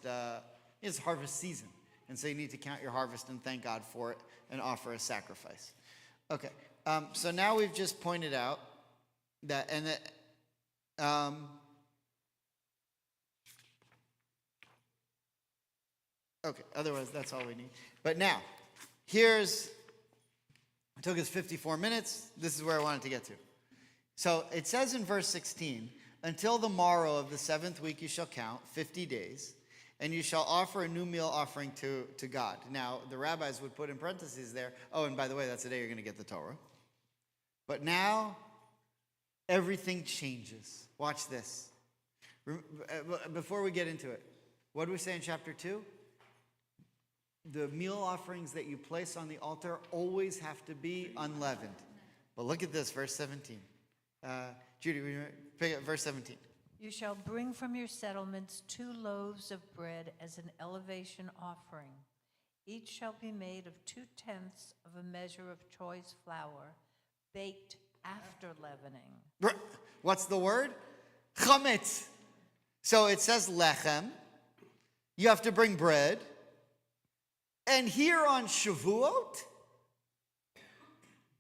It's harvest season. And so you need to count your harvest and thank God for it and offer a sacrifice. Okay, so now we've just pointed out that, okay, otherwise that's all we need. But now, it took us 54 minutes. This is where I wanted to get to. So it says in verse 16, until the morrow of the 7th week you shall count 50 days, and you shall offer a new meal offering to God. Now, the rabbis would put in parentheses there, and by the way, that's the day you're going to get the Torah. But now, everything changes. Watch this. Before we get into it, what do we say in chapter 2? The meal offerings that you place on the altar always have to be unleavened. But look at this, verse 17. Judy, will you pick up verse 17? You shall bring from your settlements 2 loaves of bread as an elevation offering. Each shall be made of 2/10 of a measure of choice flour, baked after leavening. What's the word? Chametz. So it says lechem. You have to bring bread. And here on Shavuot,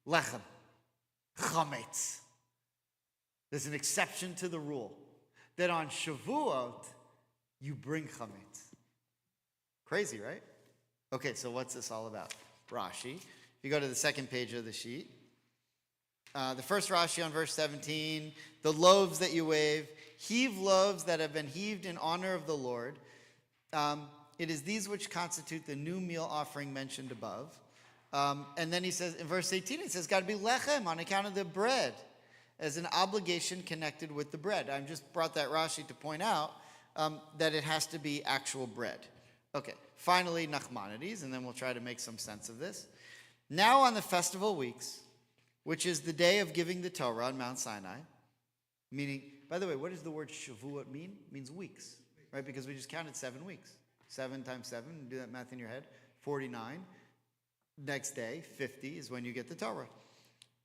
lechem, chametz. There's an exception to the rule that on Shavuot, you bring chametz. Crazy, right? Okay, so what's this all about? Rashi. If you go to the second page of the sheet, the first Rashi on verse 17, the loaves that you wave, heave loaves that have been heaved in honor of the Lord. It is these which constitute the new meal offering mentioned above. And then he says, in verse 18, it says, got to be lechem on account of the bread, as an obligation connected with the bread. I just brought that Rashi to point out that it has to be actual bread. Okay, finally, Nachmanides, and then we'll try to make some sense of this. Now on the festival weeks, which is the day of giving the Torah on Mount Sinai, meaning, by the way, what does the word Shavuot mean? It means weeks, right? Because we just counted 7 weeks. 7 times 7, do that math in your head, 49. Next day, 50, is when you get the Torah.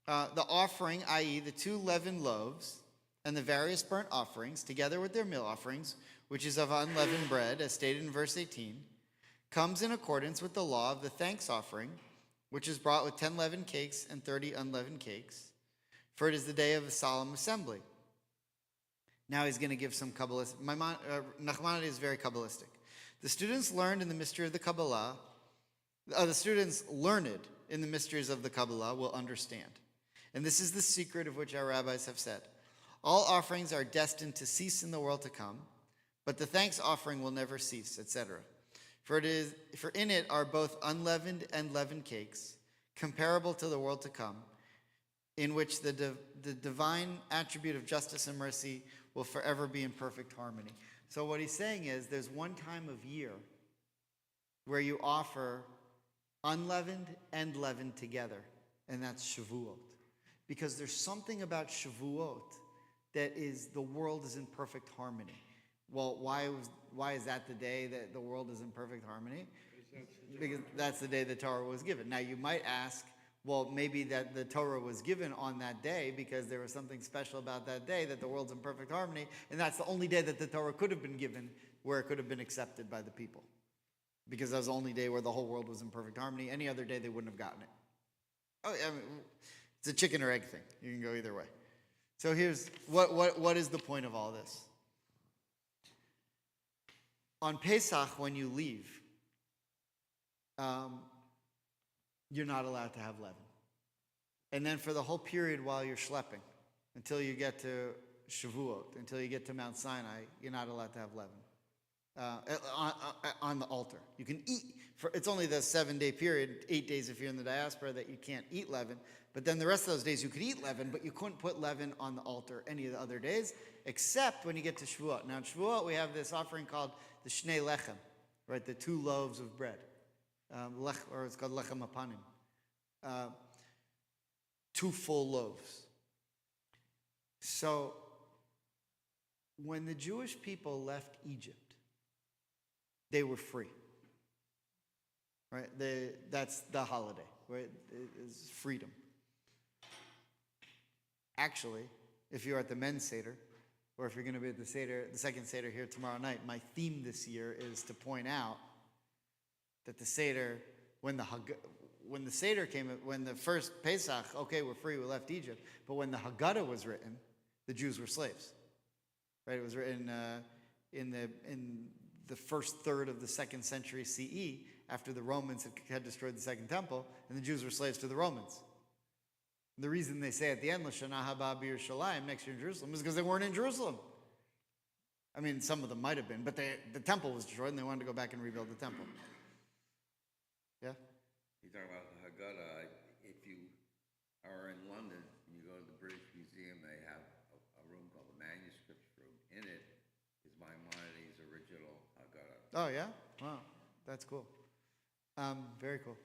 The offering, i.e. the 2 leavened loaves, and the various burnt offerings, together with their meal offerings, which is of unleavened bread, as stated in verse 18, comes in accordance with the law of the thanks offering, which is brought with 10 leavened cakes and 30 unleavened cakes, for it is the day of a solemn assembly. Now he's going to give some Kabbalistic. Nachmanides is very Kabbalistic. The students learned in the mystery of the Kabbalah, the students learned in the mysteries of the Kabbalah will understand. And this is the secret of which our rabbis have said. All offerings are destined to cease in the world to come, but the thanks offering will never cease, etc. For in it are both unleavened and leavened cakes, comparable to the world to come, in which the divine attribute of justice and mercy will forever be in perfect harmony. So what he's saying is there's one time of year where you offer unleavened and leavened together, and that's Shavuot. Because there's something about Shavuot that is the world is in perfect harmony. Well, why is that the day that the world is in perfect harmony? Because that's the day the Torah was given. Now you might ask, well, maybe that the Torah was given on that day because there was something special about that day that the world's in perfect harmony, and that's the only day that the Torah could have been given where it could have been accepted by the people. Because that was the only day where the whole world was in perfect harmony. Any other day they wouldn't have gotten it. Oh, I mean, it's a chicken or egg thing. You can go either way. So here's what is the point of all this? On Pesach, when you leave, you're not allowed to have leaven. And then for the whole period while you're schlepping, until you get to Shavuot, until you get to Mount Sinai, you're not allowed to have leaven on the altar. You can eat, it's only the 7-day period, 8 days if you're in the diaspora, that you can't eat leaven. But then the rest of those days you could eat leaven, but you couldn't put leaven on the altar any of the other days, except when you get to Shavuot. Now in Shavuot, we have this offering called the Shnei Lechem, right? The 2 loaves of bread. Or it's called Lechem Apanim. 2 full loaves. So, when the Jewish people left Egypt, they were free. Right? That's the holiday, right? It's freedom. Actually, if you're at the men's Seder, or if you're going to be at the Seder, the second Seder here tomorrow night, my theme this year is to point out that the Seder, when the Seder came, when the first Pesach, okay, we're free, we left Egypt, but when the Haggadah was written, the Jews were slaves. Right? It was written in the first third of the 2nd century CE, after the Romans had destroyed the Second Temple, and the Jews were slaves to the Romans. And the reason they say at the end, L'shana haba b'Yerushalayim, next year in Jerusalem, is because they weren't in Jerusalem. I mean, some of them might have been, but the temple was destroyed, and they wanted to go back and rebuild the temple. Yeah? You're talking about the Haggadah. If you are in London and you go to the British Museum, they have a room called the Manuscripts Room. In it is Maimonides' original Haggadah. Oh, yeah? Wow, that's cool. Very cool.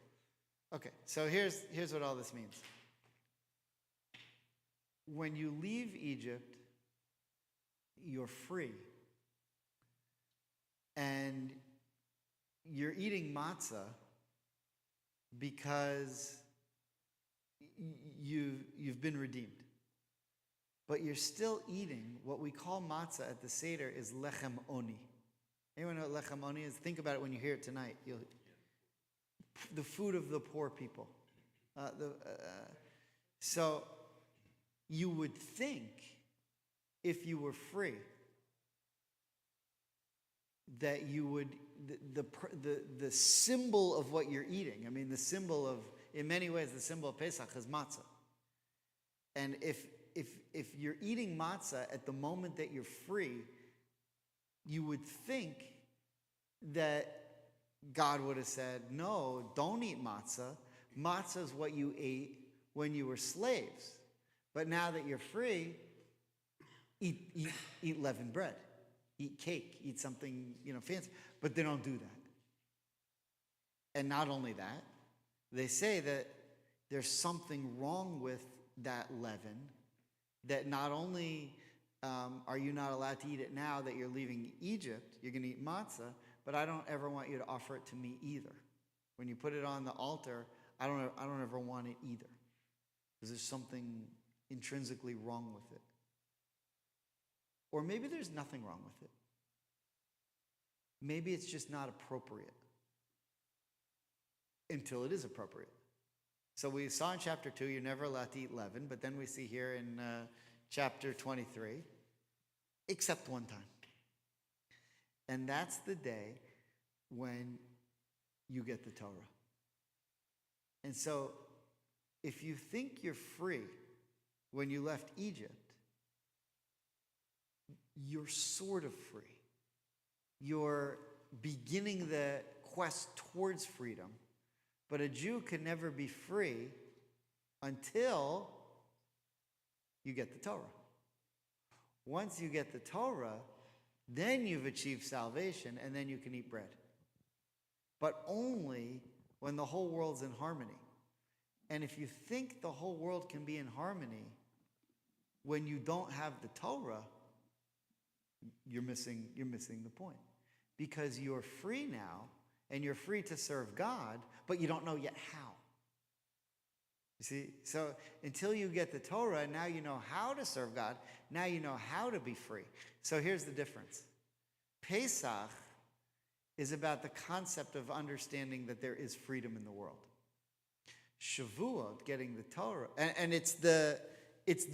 Okay, so here's what all this means. When you leave Egypt, you're free. And you're eating matzah because you've been redeemed. but you're still eating what we call matzah at the Seder is lechem oni. Anyone know what lechem oni is? Think about it when you hear it tonight. The food of the poor people. So you would think, if you were free, that you would, the symbol of what you're eating, I mean, the symbol of, in many ways, the symbol of Pesach is matzah. And if you're eating matzah at the moment that you're free, you would think that God would have said, no, don't eat matzah. Matzah is what you ate when you were slaves. But now that you're free, eat leavened bread, eat cake, eat something, fancy. But they don't do that. And not only that, they say that there's something wrong with that leaven, that not only are you not allowed to eat it now that you're leaving Egypt, you're going to eat matzah, but I don't ever want you to offer it to me either. When you put it on the altar, I don't ever want it either, because there's something intrinsically wrong with it. Or maybe there's nothing wrong with it. Maybe it's just not appropriate until it is appropriate. So we saw in chapter 2, you're never allowed to eat leaven, but then we see here in chapter 23, except one time. And that's the day when you get the Torah. And so if you think you're free when you left Egypt, you're sort of free. You're beginning the quest towards freedom, but a Jew can never be free until you get the Torah. Once you get the Torah, then you've achieved salvation, and then you can eat bread. But only when the whole world's in harmony. And if you think the whole world can be in harmony when you don't have the Torah, you're missing the point. Because you're free now, and you're free to serve God, but you don't know yet how. You see? So until you get the Torah, now you know how to serve God. Now you know how to be free. So here's the difference. Pesach is about the concept of understanding that there is freedom in the world. Shavuot, getting the Torah, and it's the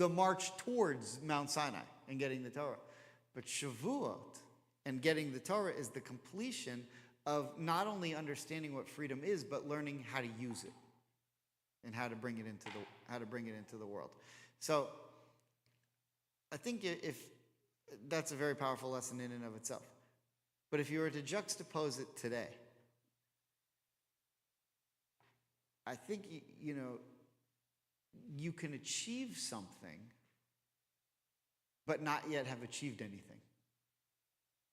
march towards Mount Sinai and getting the Torah. But Shavuot and getting the Torah is the completion of not only understanding what freedom is, but learning how to use it and how to bring it into the world. So I think if that's a very powerful lesson in and of itself. But if you were to juxtapose it today, I think you can achieve something, but not yet have achieved anything.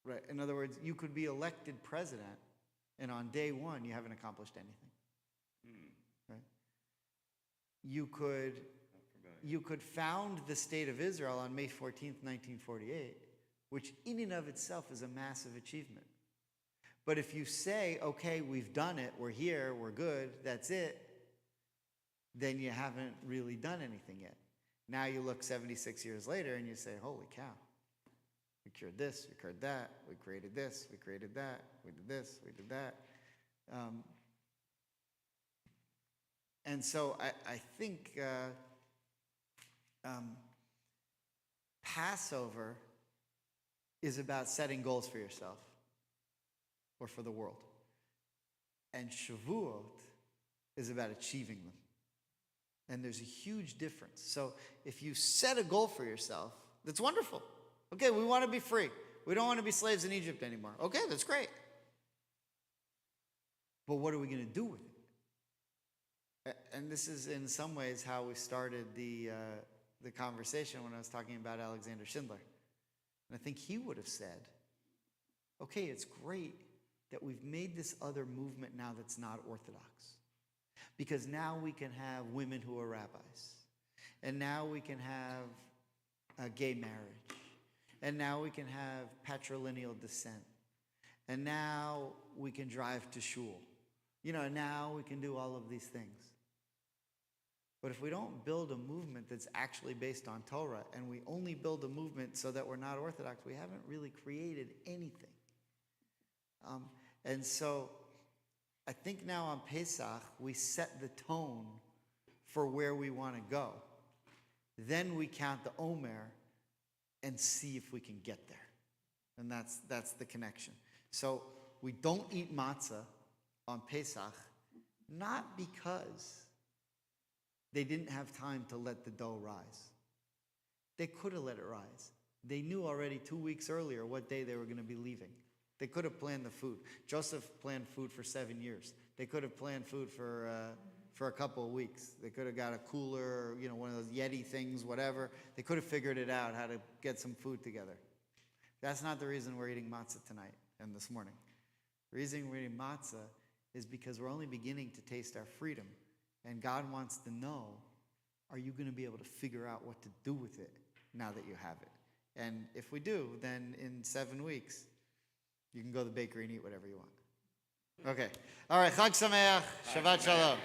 Right? In other words, you could be elected president, and on day one, you haven't accomplished anything. Right? You could found the state of Israel on May 14th, 1948, which in and of itself is a massive achievement. But if you say, okay, we've done it, we're here, we're good, that's it, then you haven't really done anything yet. Now you look 76 years later and you say, holy cow. We cured this, we cured that, we created this, we created that, we did this, we did that. And so I think Passover is about setting goals for yourself or for the world. And Shavuot is about achieving them. And there's a huge difference. So if you set a goal for yourself, that's wonderful. Okay, we want to be free. We don't want to be slaves in Egypt anymore. Okay, that's great. But what are we going to do with it? And this is in some ways how we started the conversation when I was talking about Alexander Schindler. And I think he would have said, okay, it's great that we've made this other movement now that's not Orthodox. Because now we can have women who are rabbis. And now we can have gay marriage. And now we can have patrilineal descent. And now we can drive to shul. Now we can do all of these things. But if we don't build a movement that's actually based on Torah, and we only build a movement so that we're not Orthodox, we haven't really created anything. And so I think now on Pesach, we set the tone for where we want to go. Then we count the Omer and see if we can get there. And that's the connection. So we don't eat matzah on Pesach, not because they didn't have time to let the dough rise. They could have let it rise. They knew already 2 weeks earlier what day they were going to be leaving. They could have planned the food. Joseph planned food for 7 years. They could have planned food for a couple of weeks. They could have got a cooler, one of those Yeti things, whatever. They could have figured it out how to get some food together. That's not the reason we're eating matzah tonight and this morning. The reason we're eating matzah is because we're only beginning to taste our freedom. And God wants to know, are you going to be able to figure out what to do with it now that you have it? And if we do, then in 7 weeks, you can go to the bakery and eat whatever you want. Okay. All right. Chag Sameach. Shabbat Shalom.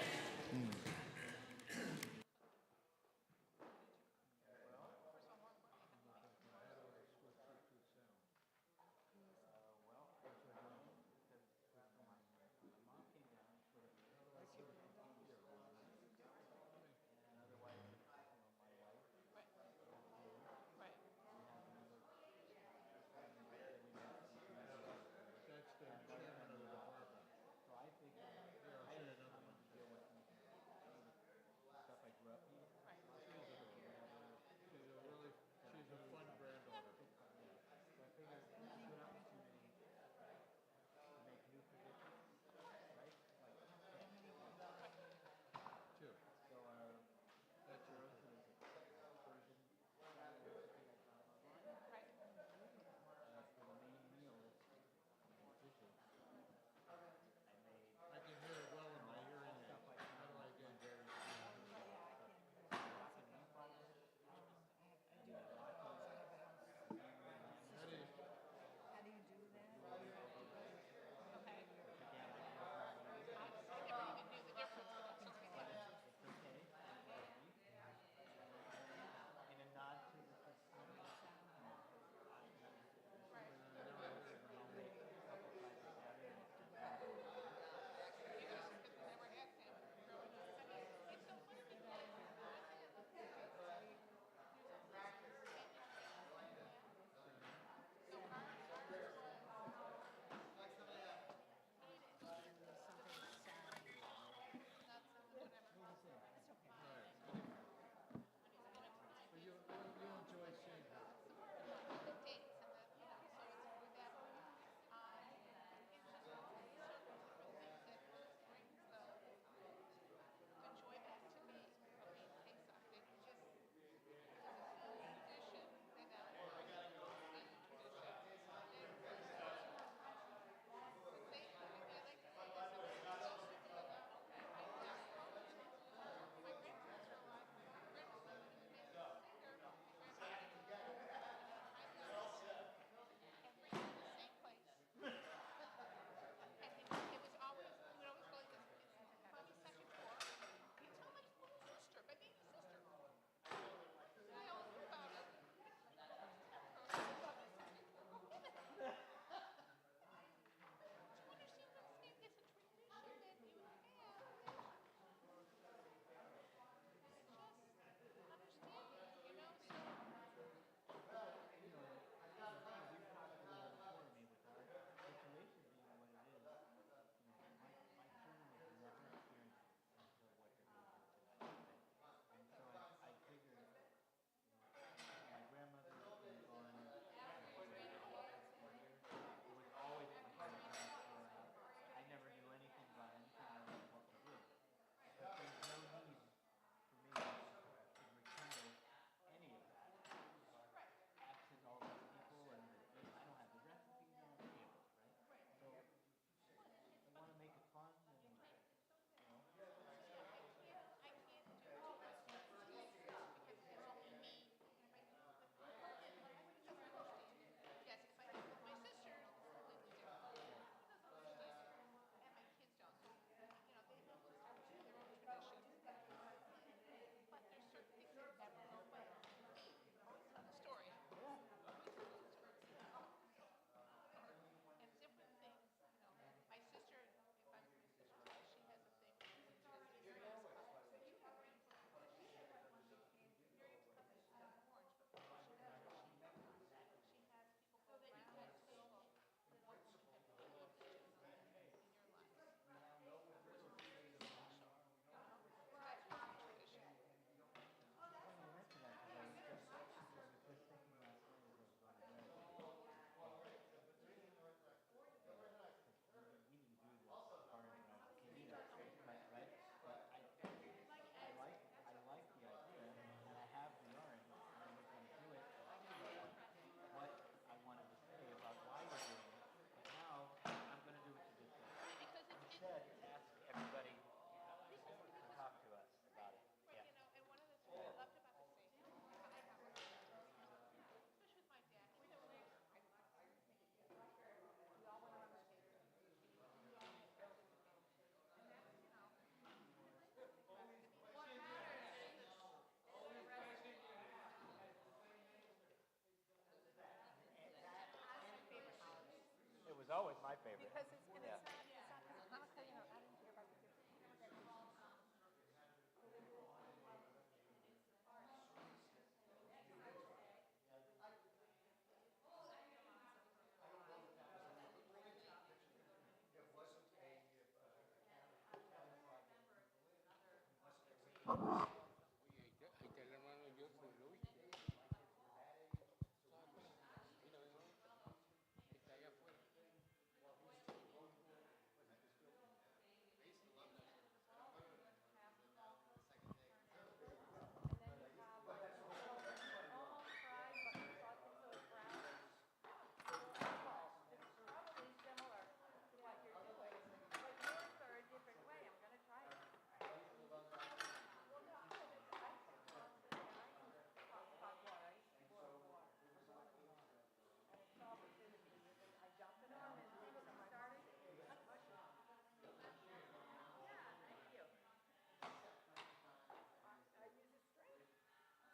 my favorite. Because it's, and Yeah. it's not, Hanukkah, you know, I didn't hear about the different.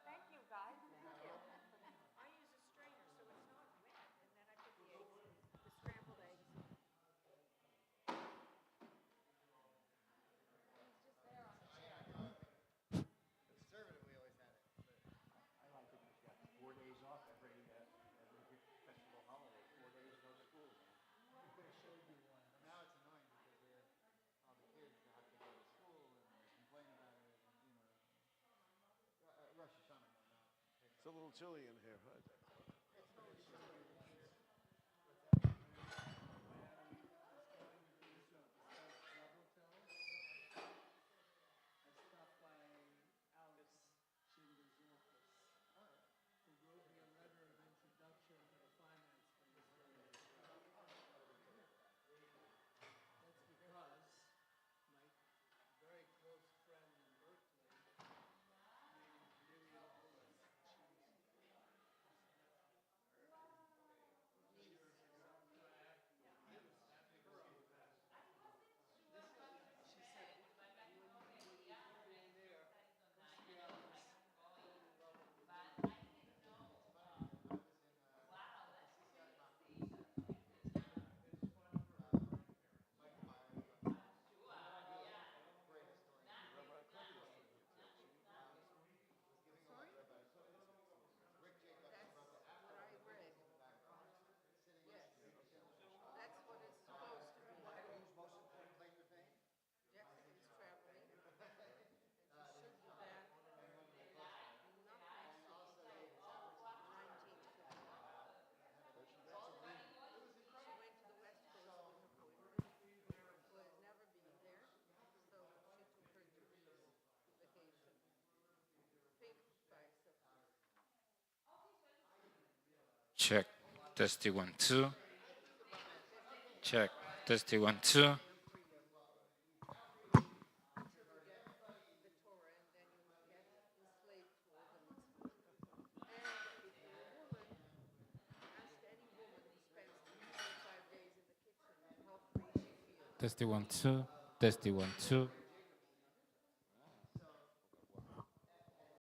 Thank you, guys. Thank you. I use a strainer, so it's not wet, and then I put the eggs, the scrambled eggs. Conservative, we always had it. I like it because you got 4 days off every big festival holiday, 4 days no school. Now it's annoying because all the kids have to go to school and they complain about it. And, Rosh Hashanah more now. It's a little chilly in here. I stopped by Alex Shinder's office, who wrote me a letter of introduction to the finance minister. That's because my very close friend in Berkeley, named Miriam Lewis, she said, when you're there, go see Alex. Fall in love with him. That's what it's supposed to be. Who's most important claim to fame? Jessica is traveling, and she should be back not next week, 19th. She went to the West Coast with her boyfriend, who has never been there, so she took her Jewish vacation, paid by herself. Check. Testy 1 2. Check. Testy 1 2. Testy 1 2. Testy 1 2.